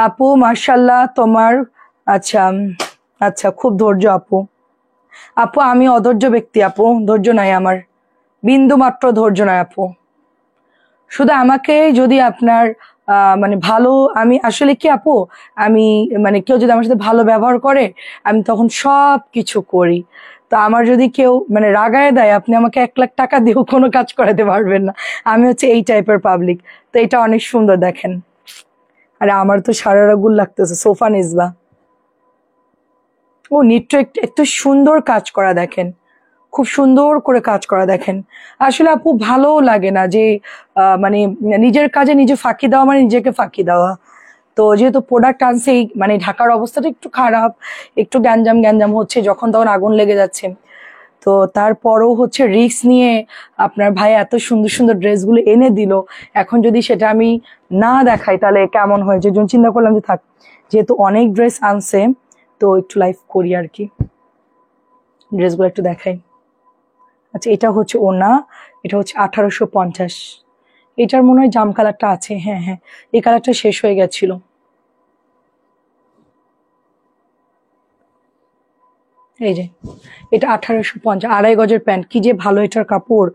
আপু, মার্শাল্লাহ তোমার। আচ্ছা আচ্ছা, খুব ধৈর্য আপু। আপু আমি অধৈর্য ব্যক্তি আপু, ধৈর্য নাই আমার, বিন্দু মাত্র ধৈর্য নাই আপু। শুধু আমাকে যদি আপনার মানে ভালো, আমি আসলে কি আপু, আমি মানে কেউ যদি আমার সাথে ভালো ব্যবহার করে, আমি তখন সব কিছু করি। তো আমার যদি কেউ মানে রাগায় দেয়, আপনি আমাকে 1 লাখ টাকা দিয়েও কোনো কাজ করাতে পারবেন না। আমি হচ্ছে এই টাইপের পাবলিক। তো এটা অনেক সুন্দর দেখেন, আরে আমার তো সারারা গুল লাগতেছে, সোফা নিসবা। ও নিট্টো একটু সুন্দর কাজ করা দেখেন, খুব সুন্দর করে কাজ করা দেখেন। আসলে আপু ভালো লাগে না যে মানে নিজের কাজে নিজে ফাঁকি দেওয়া মানে নিজেকে ফাঁকি দেওয়া। তো যেহেতু প্রোডাক্ট আনছে, মানে ঢাকার অবস্থাটা একটু খারাপ, একটু গ্যাঞ্জাম গ্যাঞ্জাম হচ্ছে, যখন তখন আগুন লেগে যাচ্ছে। তো তারপরও হচ্ছে রিস্ক নিয়ে আপনার ভাই এত সুন্দর সুন্দর ড্রেসগুলো এনে দিল, এখন যদি সেটা আমি না দেখাই তাহলে কেমন হয়, যে জন্য চিন্তা করলাম যে থাক, যেহেতু অনেক ড্রেস আনছে তো একটু লাইভ করি আর কি, ড্রেসগুলো একটু দেখাই। আচ্ছা এটা হচ্ছে ওনা, এটা হচ্ছে 1850। এটার মনে হয় জাম কালারটা আছে, হ্যাঁ হ্যাঁ, এই কালারটা শেষ হয়ে গেছিল। এই যে এটা 1850, 2.5 গজের প্যান্ট, কি যে ভালো এটার কাপড়,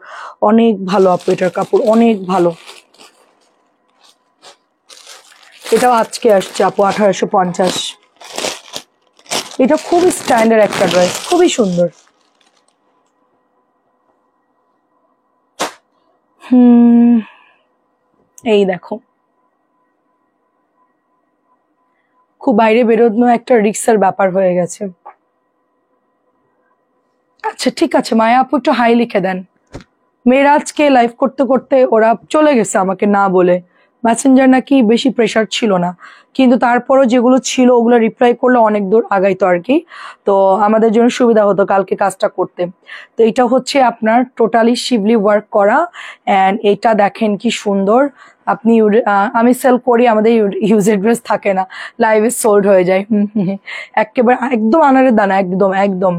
অনেক ভালো আপু, এটার কাপড় অনেক ভালো। এটাও আজকে আসছে আপু, 1850। এটা খুবই স্ট্যান্ডার্ড একটা ড্রেস, খুবই সুন্দর। এই দেখো, খুব বাইরে বেরোনো একটা রিক্সার ব্যাপার হয়ে গেছে। আচ্ছা ঠিক আছে মায়া আপু, একটু হাই লিখে দেন। মেয়েরাজকে লাইভ করতে করতে ওরা চলে গেছে আমাকে না বলে, মেসেঞ্জার নাকি বেশি প্রেশার ছিল না, কিন্তু তারপরও যেগুলো ছিল ওগুলো রিপ্লাই করলে অনেক দূর আগাইতো আর কি, তো আমাদের জন্য সুবিধা হতো কালকে কাজটা করতে। তো এটা হচ্ছে আপনার টোটালি শিবলি ওয়ার্ক করা, অ্যান্ড এটা দেখেন কি সুন্দর। আপনি আমি সেল করি, আমাদের ইউজের ড্রেস থাকে না, লাইভে সোল্ড হয়ে যায়। একেবারে একদম আনারের দানা, একদম একদম।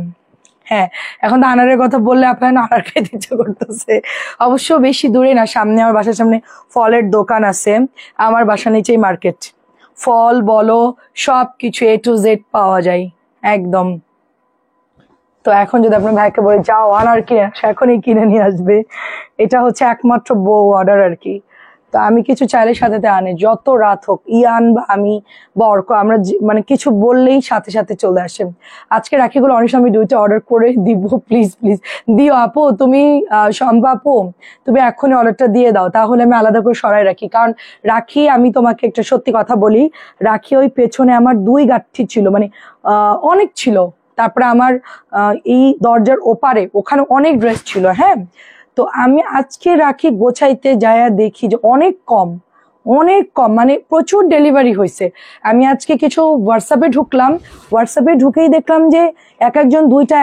হ্যাঁ, এখন তো আনারের কথা বললে আপনার আনার খেতে ইচ্ছে করতেছে। অবশ্য বেশি দূরে না, সামনে আমার বাসার সামনে ফলের দোকান আছে, আমার বাসার নিচেই মার্কেট, ফল বলো সব কিছু A to Z পাওয়া যায় একদম। তো এখন যদি আপনার ভাইকে বলে যাও আনার কিনে আসো, এখনই কিনে নিয়ে আসবে। এটা হচ্ছে একমাত্র বউ অর্ডার আর কি। তো আমি কিছু চাইলে সাথে আনে, যত রাত হোক ইয়ান বা আমি বা অর্ক, আমরা মানে কিছু বললেই সাথে সাথে চলে আসেন। আজকে রাখিগুলো অনেক সময় 2টা অর্ডার করে দিব, প্লিজ প্লিজ দিও আপু, তুমি শম্পা আপু তুমি এখনই অর্ডারটা দিয়ে দাও, তাহলে আমি আলাদা করে সরাই রাখি। কারণ রাখি, আমি তোমাকে একটা সত্যি কথা বলি, রাখি ওই পেছনে আমার 2 গাঁঠি ছিল, মানে অনেক ছিল। তারপরে আমার এই দরজার ওপারে ওখানে অনেক ড্রেস ছিল, হ্যাঁ। তো আমি আজকে রাখি গোছাইতে যায়া দেখি যে অনেক কম, অনেক কম, মানে প্রচুর ডেলিভারি হয়েছে। আমি আজকে কিছু হোয়াটসঅ্যাপে ঢুকলাম, হোয়াটসঅ্যাপে ঢুকেই দেখলাম যে এক একজন দুইটা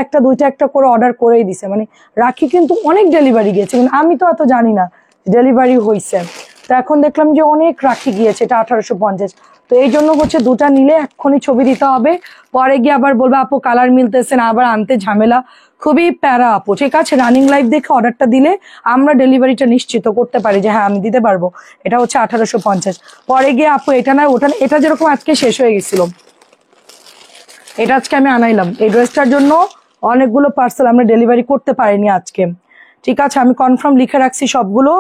একটা করে অর্ডার করেই দিছে, মানে রাখি কিন্তু অনেক ডেলিভারি গিয়েছে, কিন্তু আমি তো এত জানি না ডেলিভারি হয়েছে। তো এখন দেখলাম যে অনেক রাখি গিয়েছে, এটা 1850। তো এই জন্য হচ্ছে 2টা নিলে এক্ষুনি ছবি দিতে হবে, পরে গিয়ে আবার বলবো আপু কালার মিলতেছে না, আবার আনতে ঝামেলা, খুবই প্যারা আপু। ঠিক আছে, রানিং লাইভ দেখে অর্ডারটা দিলে আমরা ডেলিভারিটা নিশ্চিত করতে পারি যে হ্যাঁ আমি দিতে পারবো। এটা হচ্ছে 1850, পরে গিয়ে আপু এটা না ওটা না, এটা যেরকম আজকে শেষ হয়ে গেছিল, এটা আজকে আমি আনাইলাম এই ড্রেসটার জন্য, অনেকগুলো পার্সেল আমরা ডেলিভারি করতে পারিনি আজকে। ঠিক আছে, আমি কনফার্ম লিখে রাখছি সবগুলো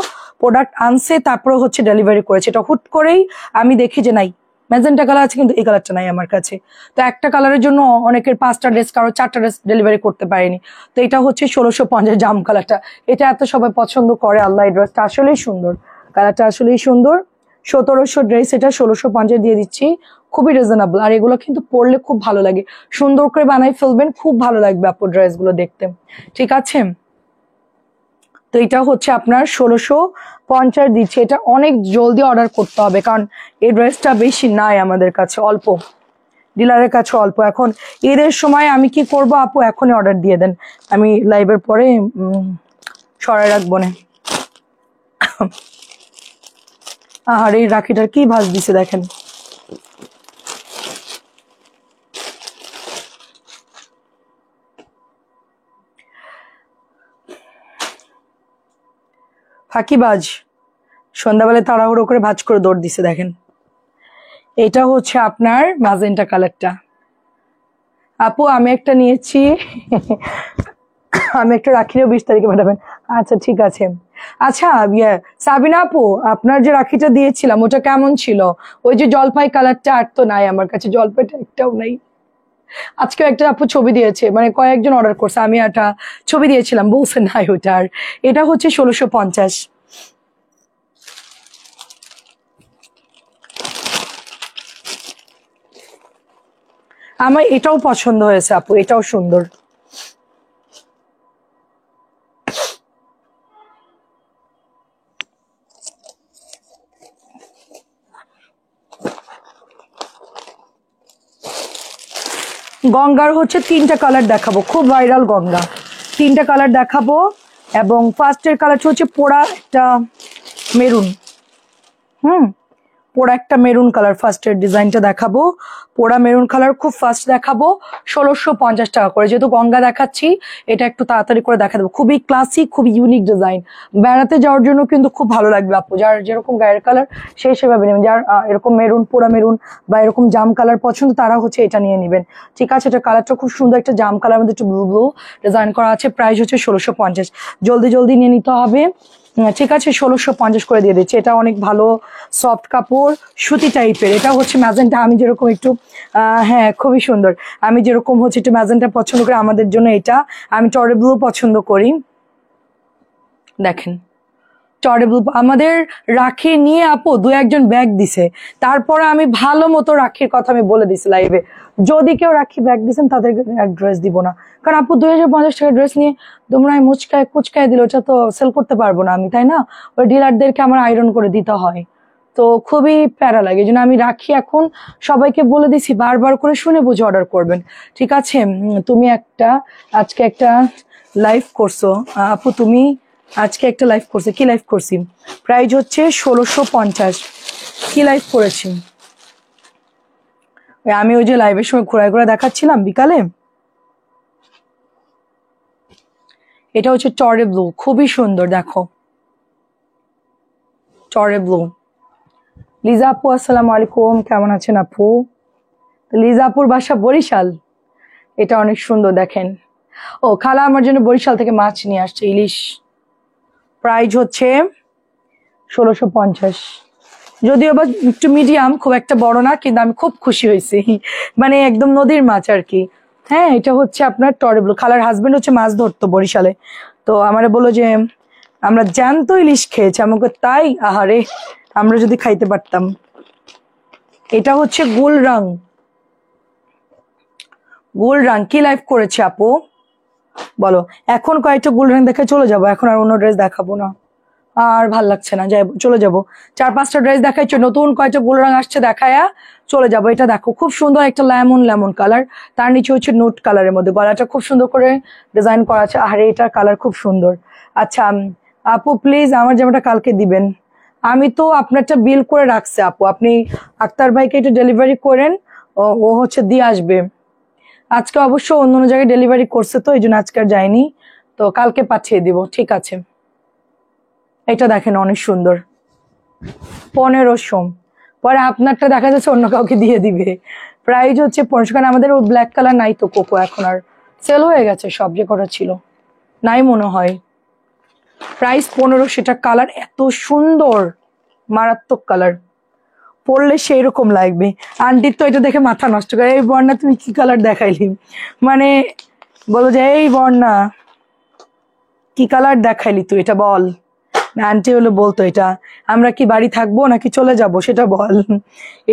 প্রোডাক্ট আনছে, তারপরে হচ্ছে ডেলিভারি করেছে। এটা হুট করেই আমি দেখি যে নাই, ম্যাজেন্টা কালার আছে কিন্তু এই কালারটা নাই আমার কাছে। তো একটা কালারের জন্য অনেকের 5টা ড্রেস, কারো 4টা ড্রেস ডেলিভারি করতে পারেনি। তো এটা হচ্ছে 1650 জাম কালারটা, এটা এত সবাই পছন্দ করে, আল্লাহ এই ড্রেসটা আসলেই সুন্দর, কালারটা আসলেই সুন্দর। 1700 ড্রেস, এটা 1650 দিয়ে দিচ্ছি, খুবই রিজনেবল। আর এগুলো কিন্তু পরলে খুব ভালো লাগে, সুন্দর করে বানাই ফেলবেন, খুব ভালো লাগবে আপু ড্রেসগুলো দেখতে। ঠিক আছে, তো এটা হচ্ছে আপনার 1650 দিচ্ছে। এটা অনেক জলদি অর্ডার করতে হবে, কারণ এই ড্রেসটা বেশি নাই আমাদের কাছে, অল্প, ডিলারের কাছে অল্প। এখন ঈদের সময় আমি কি করব আপু, এখনই অর্ডার দিয়ে দেন, আমি লাইভের পরে সরাই রাখবো না। আর এই রাখিটার কি ভাঁজ দিছে দেখেন, ফাঁকিবাজ, সন্ধ্যাবেলায় তাড়াহুড়ো করে ভাঁজ করে দৌড় দিছে দেখেন। এটা হচ্ছে আপনার ম্যাজেন্টা কালারটা। আপু আমি একটা নিয়েছি, আমি একটা রাখিও 20 তারিখে পাঠাবেন। আচ্ছা ঠিক আছে। আচ্ছা সাবিনা আপু, আপনার যে রাখিটা দিয়েছিলাম ওটা কেমন ছিল? ওই যে জলপাই কালারটা আর তো নাই আমার কাছে, জলপাইটা একটাও নাই। আজকে একটা আপু ছবি দিয়েছে, মানে কয়েকজন অর্ডার করছে, আমি একটা ছবি দিয়েছিলাম বলছে নাই ওটার। এটা হচ্ছে 1650। আমার এটাও পছন্দ হয়েছে আপু, এটাও সুন্দর। গঙ্গার হচ্ছে 3টা কালার দেখাবো, খুব ভাইরাল গঙ্গা, তিনটা কালার দেখাবো এবং ফার্স্টের কালারটা হচ্ছে পোড়া একটা মেরুন। পোড়া একটা মেরুন কালার ফার্স্টের ডিজাইনটা দেখাবো। পোড়া মেরুন কালার খুব ফার্স্ট দেখাবো 1650 টাকা করে। যেহেতু গঙ্গা দেখাচ্ছি এটা একটু তাড়াতাড়ি করে দেখা দেবো। খুবই ক্লাসিক, খুবই ইউনিক ডিজাইন, বেড়াতে যাওয়ার জন্য কিন্তু খুব ভালো লাগবে আপু। যার যেরকম গায়ের কালার সেই সেভাবে নেবেন। যার এরকম মেরুন, পোড়া মেরুন বা এরকম জাম কালার পছন্দ তারা হচ্ছে এটা নিয়ে নেবেন। ঠিক আছে, এটা কালারটা খুব সুন্দর, একটা জাম কালার মধ্যে একটু ব্লু ব্লু ডিজাইন করা আছে। প্রাইস হচ্ছে 1650। জলদি জলদি নিয়ে নিতে হবে। ঠিক আছে, 1650 করে দিয়ে দিচ্ছি। এটা অনেক ভালো সফট কাপড়, সুতি টাইপের। এটা হচ্ছে ম্যাজেন্টা, আমি যেরকম একটু হ্যাঁ খুবই সুন্দর। আমি যেরকম হচ্ছে একটু ম্যাজেন্টা পছন্দ করি, আমাদের জন্য এটা। আমি টরে ব্লু পছন্দ করি। দেখেন টরে ব্লু আমাদের রাখি নিয়ে আপু দু একজন ব্যাগ দিছে, তারপরে আমি ভালো মতো রাখির কথা আমি বলে দিছি লাইভে। যদি কেউ রাখি ব্যাগ দিচ্ছেন তাদেরকে ড্রেস দিব না, কারণ আপু 2050 টাকা ড্রেস নিয়ে তোমরা মুচকায় কুচকায় দিল, ওটা তো সেল করতে পারবো না আমি, তাই না? ওই ডিলারদেরকে আমার আয়রন করে দিতে হয়, তো খুবই প্যারা লাগে। এই জন্য আমি রাখি এখন সবাইকে বলে দিছি বারবার করে শুনে বুঝে অর্ডার করবেন। ঠিক আছে, তুমি আজকে একটা লাইভ করছো আপু, তুমি আজকে একটা লাইভ করছে, কি লাইভ করছি? প্রাইস হচ্ছে 1650। কি লাইভ করেছি আমি? ওই যে লাইভের সময় ঘোরায় ঘোরা দেখাচ্ছিলাম বিকালে। এটা হচ্ছে টরে ব্লু, খুবই সুন্দর। দেখো টরে ব্লু। লিজা আপু আসসালামু আলাইকুম, কেমন আছেন আপু? লিজা আপুর বাসা বরিশাল। এটা অনেক সুন্দর, দেখেন। ও খালা আমার জন্য বরিশাল থেকে মাছ নিয়ে আসছে, ইলিশ। প্রাইস হচ্ছে 1650। যদিও বা একটু মিডিয়াম, খুব একটা বড় না, কিন্তু আমি খুব খুশি হয়েছি, মানে একদম নদীর মাছ আর কি। হ্যাঁ, এটা হচ্ছে আপনার টরে ব্লু। খালার হাজবেন্ড হচ্ছে মাছ ধরতো বরিশালে, তো আমারে বললো যে আমরা জ্যান্ত ইলিশ খেয়েছি। আমাকে তাই, আহারে আমরা যদি খাইতে পারতাম। এটা হচ্ছে গুল রং। গুল রং কি লাইভ করেছে আপু বলো? এখন কয়েকটা গুল রং দেখে চলে যাবো, এখন আর অন্য ড্রেস দেখাবো না, আর ভাল লাগছে না, যাই চলে যাব। 4-5টা ড্রেস দেখাইছো, নতুন কয়েকটা গোল রং আসছে, দেখায়া চলে যাব। এটা দেখো খুব সুন্দর একটা লেমন কালার, তার নিচে হচ্ছে নোট কালারের মধ্যে, গলাটা খুব সুন্দর করে ডিজাইন করা আছে। আরে এটার কালার খুব সুন্দর। আচ্ছা আপু প্লিজ আমার জামাটা কালকে দিবেন। আমি তো আপনারটা বিল করে রাখছি আপু, আপনি আক্তার ভাইকে একটু ডেলিভারি করেন, ও হচ্ছে দিয়ে আসবে। আজকে অবশ্য অন্য অন্য জায়গায় ডেলিভারি করছে, তো এই জন্য আজকে আর যায়নি, তো কালকে পাঠিয়ে দিব। ঠিক আছে, এটা দেখেন অনেক সুন্দর, 1500। পরে আপনারটা দেখা যাচ্ছে অন্য কাউকে দিয়ে দিবে। প্রাইস হচ্ছে 1500, কারণ আমাদের ওই ব্ল্যাক কালার নাই তো কোকো, এখন আর সেল হয়ে গেছে সব, যে কটা ছিল নাই মনে হয়। প্রাইস 1500। সেটা কালার এত সুন্দর, মারাত্মক কালার, পরলে সেই রকম লাগবে। আন্টির তো এটা দেখে মাথা নষ্ট করে, এই বর্ণা তুমি কি কালার দেখাইলি, মানে বলো যে এই বর্ণা কি কালার দেখাইলি তুই, এটা বল। আন্টি হলো বলতো এটা আমরা কি বাড়ি থাকবো নাকি চলে যাব সেটা বল।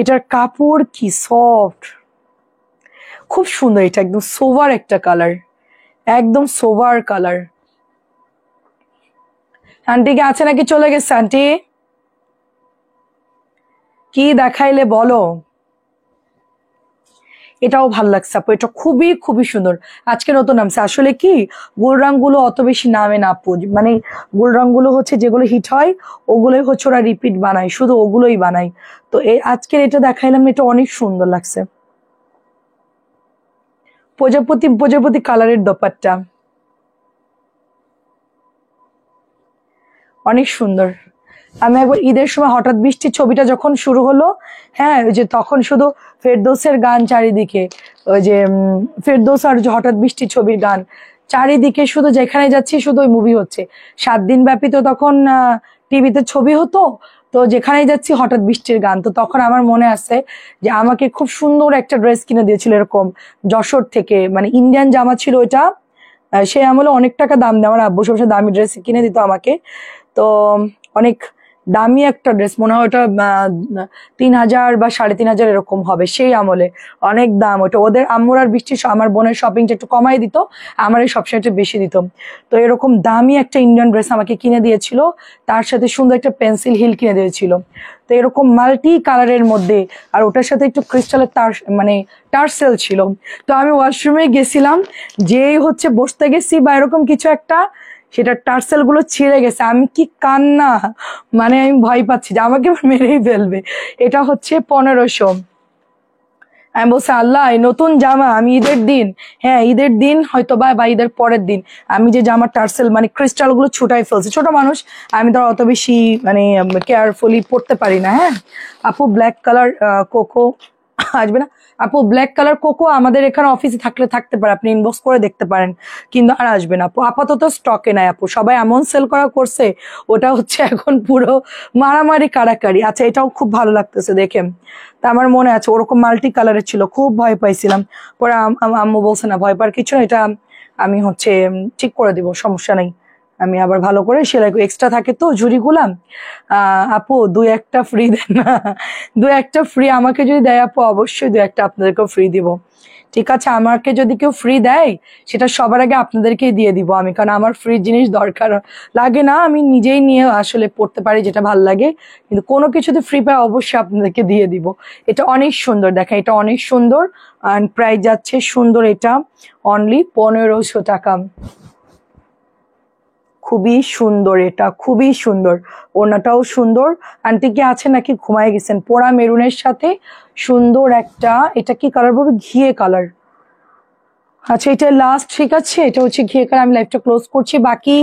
এটার কাপড় কি সফট, খুব সুন্দর। এটা একদম সোভার একটা কালার, একদম সোভার কালার। আন্টি কি আছে নাকি চলে গেছে? আন্টি কি দেখাইলে বলো? এটাও ভাল লাগছে আপু, এটা খুবই খুবই সুন্দর। আজকে নতুন নামছে। আসলে কি গোল রঙগুলো অত বেশি নামে না আপু, মানে গোল রঙগুলো হচ্ছে যেগুলো হিট হয় ওগুলোই হচ্ছে ওরা রিপিট বানায়, শুধু ওগুলোই বানায়। তো আজকের এটা দেখাইলাম, এটা অনেক সুন্দর লাগছে। প্রজাপতি কালারের দোপাট্টা অনেক সুন্দর। আমি একবার ঈদের সময় হঠাৎ বৃষ্টির ছবিটা যখন শুরু হলো, হ্যাঁ ওই যে তখন শুধু ফেরদৌসের গান চারিদিকে, ওই যে ফেরদৌস আর যে হঠাৎ বৃষ্টির ছবির গান চারিদিকে, শুধু যেখানে যাচ্ছি শুধু ওই মুভি হচ্ছে। 7 দিন ব্যাপী তো তখন টিভিতে ছবি হতো, তো যেখানেই যাচ্ছি হঠাৎ বৃষ্টির গান। তো তখন আমার মনে আছে যে আমাকে খুব সুন্দর একটা ড্রেস কিনে দিয়েছিল এরকম যশোর থেকে, মানে ইন্ডিয়ান জামা ছিল ওইটা। সে আমলে অনেক টাকা দাম দেয়, আমার আব্বু সবসময় দামি ড্রেস কিনে দিত আমাকে। তো অনেক দামি একটা ড্রেস, মনে হয় ওটা 3000 বা 3500 এরকম হবে, সেই আমলে অনেক দাম ওটা। ওদের আম্মুর আর বৃষ্টি আমার বোনের শপিংটা একটু কমাই দিত, আমার এই সবসময় একটু বেশি দিত। তো এরকম দামি একটা ইন্ডিয়ান ড্রেস আমাকে কিনে দিয়েছিল, তার সাথে সুন্দর একটা পেন্সিল হিল কিনে দিয়েছিল। তো এরকম মাল্টি কালারের মধ্যে, আর ওটার সাথে একটু ক্রিস্টালের তার মানে টার্সেল ছিল। তো আমি ওয়াশরুমে গেছিলাম, যেই হচ্ছে বসতে গেছি বা এরকম কিছু একটা, সেটা টার্সেল গুলো ছিঁড়ে গেছে। আমি কি কান্না, মানে আমি ভয় পাচ্ছি যে আমাকে মেরেই ফেলবে। এটা হচ্ছে 1500। আমি বলছি আল্লাহ, এই নতুন জামা আমি ঈদের দিন, হ্যাঁ ঈদের দিন হয়তো বা ঈদের পরের দিন আমি যে জামার টার্সেল মানে ক্রিস্টাল গুলো ছুটাই ফেলছি। ছোট মানুষ, আমি তো অত বেশি মানে কেয়ারফুলি পড়তে পারি না। হ্যাঁ আপু, ব্ল্যাক কালার কোকো আসবে না? আপু ব্ল্যাক কালার কোকো আমাদের এখানে অফিসে থাকলে থাকতে পারে, আপনি ইনবক্স করে দেখতে পারেন, কিন্তু আর আসবে না আপু, আপাতত স্টকে নাই আপু। সবাই এমন সেল করা করছে, ওটা হচ্ছে এখন পুরো মারামারি কাড়াকাড়ি। আচ্ছা, এটাও খুব ভালো লাগতেছে দেখে। তা আমার মনে আছে ওরকম মাল্টি কালারের ছিল, খুব ভয় পাইছিলাম। পরে আম্মু বলছে না ভয় পাওয়ার কিছু না, এটা আমি হচ্ছে ঠিক করে দিব, সমস্যা নেই। আমি আবার ভালো করে সেলাই, এক্সট্রা থাকে তো ঝুড়িগুলা। আপু 2-1টা ফ্রি দেন না? 2-1টা ফ্রি আমাকে যদি দেয় আপু, অবশ্যই 2-1টা আপনাদেরকেও ফ্রি দিব। ঠিক আছে, আমাকে যদি কেউ ফ্রি দেয় সেটা সবার আগে আপনাদেরকেই দিয়ে দিব আমি, কারণ আমার ফ্রি জিনিস দরকার লাগে না, আমি নিজেই নিয়ে আসলে পড়তে পারি যেটা ভাল লাগে। কিন্তু কোনো কিছুতে ফ্রি পাই অবশ্যই আপনাদেরকে দিয়ে দিব। এটা অনেক সুন্দর, দেখেন এটা অনেক সুন্দর। আর প্রাইস যাচ্ছে সুন্দর, এটা অনলি 1500 টাকা। খুবই সুন্দর, এটা খুবই সুন্দর, ওনাটাও সুন্দর। আন্টি কি আছে নাকি ঘুমায় গেছেন? পোড়া মেরুনের সাথে সুন্দর একটা, এটা কি কালার বলবো, ঘিয়ে কালার। আচ্ছা এটা লাস্ট, ঠিক আছে, এটা হচ্ছে ঘিয়ে কালার। আমি লাইভটা ক্লোজ করছি, বাকি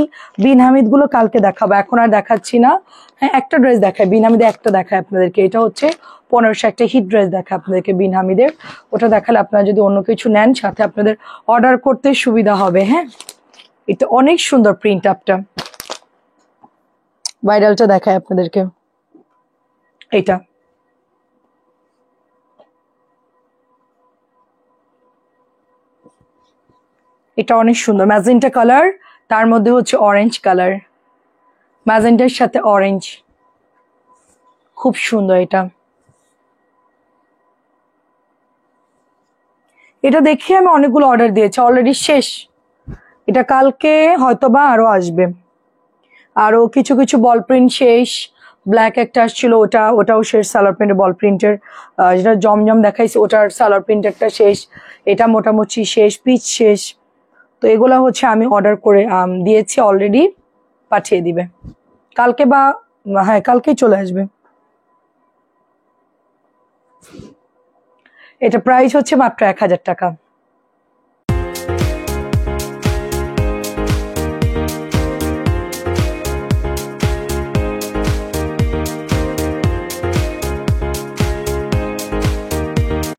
বিন হামিদ গুলো কালকে দেখাবো, এখন আর দেখাচ্ছি না। হ্যাঁ একটা ড্রেস দেখায় বিন হামিদে, একটা দেখায় আপনাদেরকে, এটা হচ্ছে 1500, একটা হিট ড্রেস দেখায় আপনাদেরকে বিন হামিদের। ওটা দেখালে আপনারা যদি অন্য কিছু নেন সাথে আপনাদের অর্ডার করতে সুবিধা হবে। হ্যাঁ এটা অনেক সুন্দর প্রিন্ট আপটা। ভাইরালটা দেখায় আপনাদেরকে, এটা এটা অনেক সুন্দর, ম্যাজেন্টা কালার, তার মধ্যে হচ্ছে অরেঞ্জ কালার, ম্যাজেন্টার সাথে অরেঞ্জ, খুব সুন্দর। এটা এটা দেখে আমি অনেকগুলো অর্ডার দিয়েছি, অলরেডি শেষ। এটা কালকে হয়তোবা আরো আসবে, আরো কিছু কিছু বল প্রিন্ট শেষ। ব্ল্যাক একটা আসছিল, ওটাও শেষ, সালোয়ার প্রিন্টের বল প্রিন্টের। যেটা জমজম দেখাইছে ওটার সালোয়ার প্রিন্ট একটা শেষ, এটা মোটামুটি শেষ, পিচ শেষ। তো এগুলা হচ্ছে আমি অর্ডার করে দিয়েছি অলরেডি, পাঠিয়ে দিবে কালকে বা হ্যাঁ কালকেই চলে আসবে। এটা প্রাইস হচ্ছে মাত্র 1000 টাকা।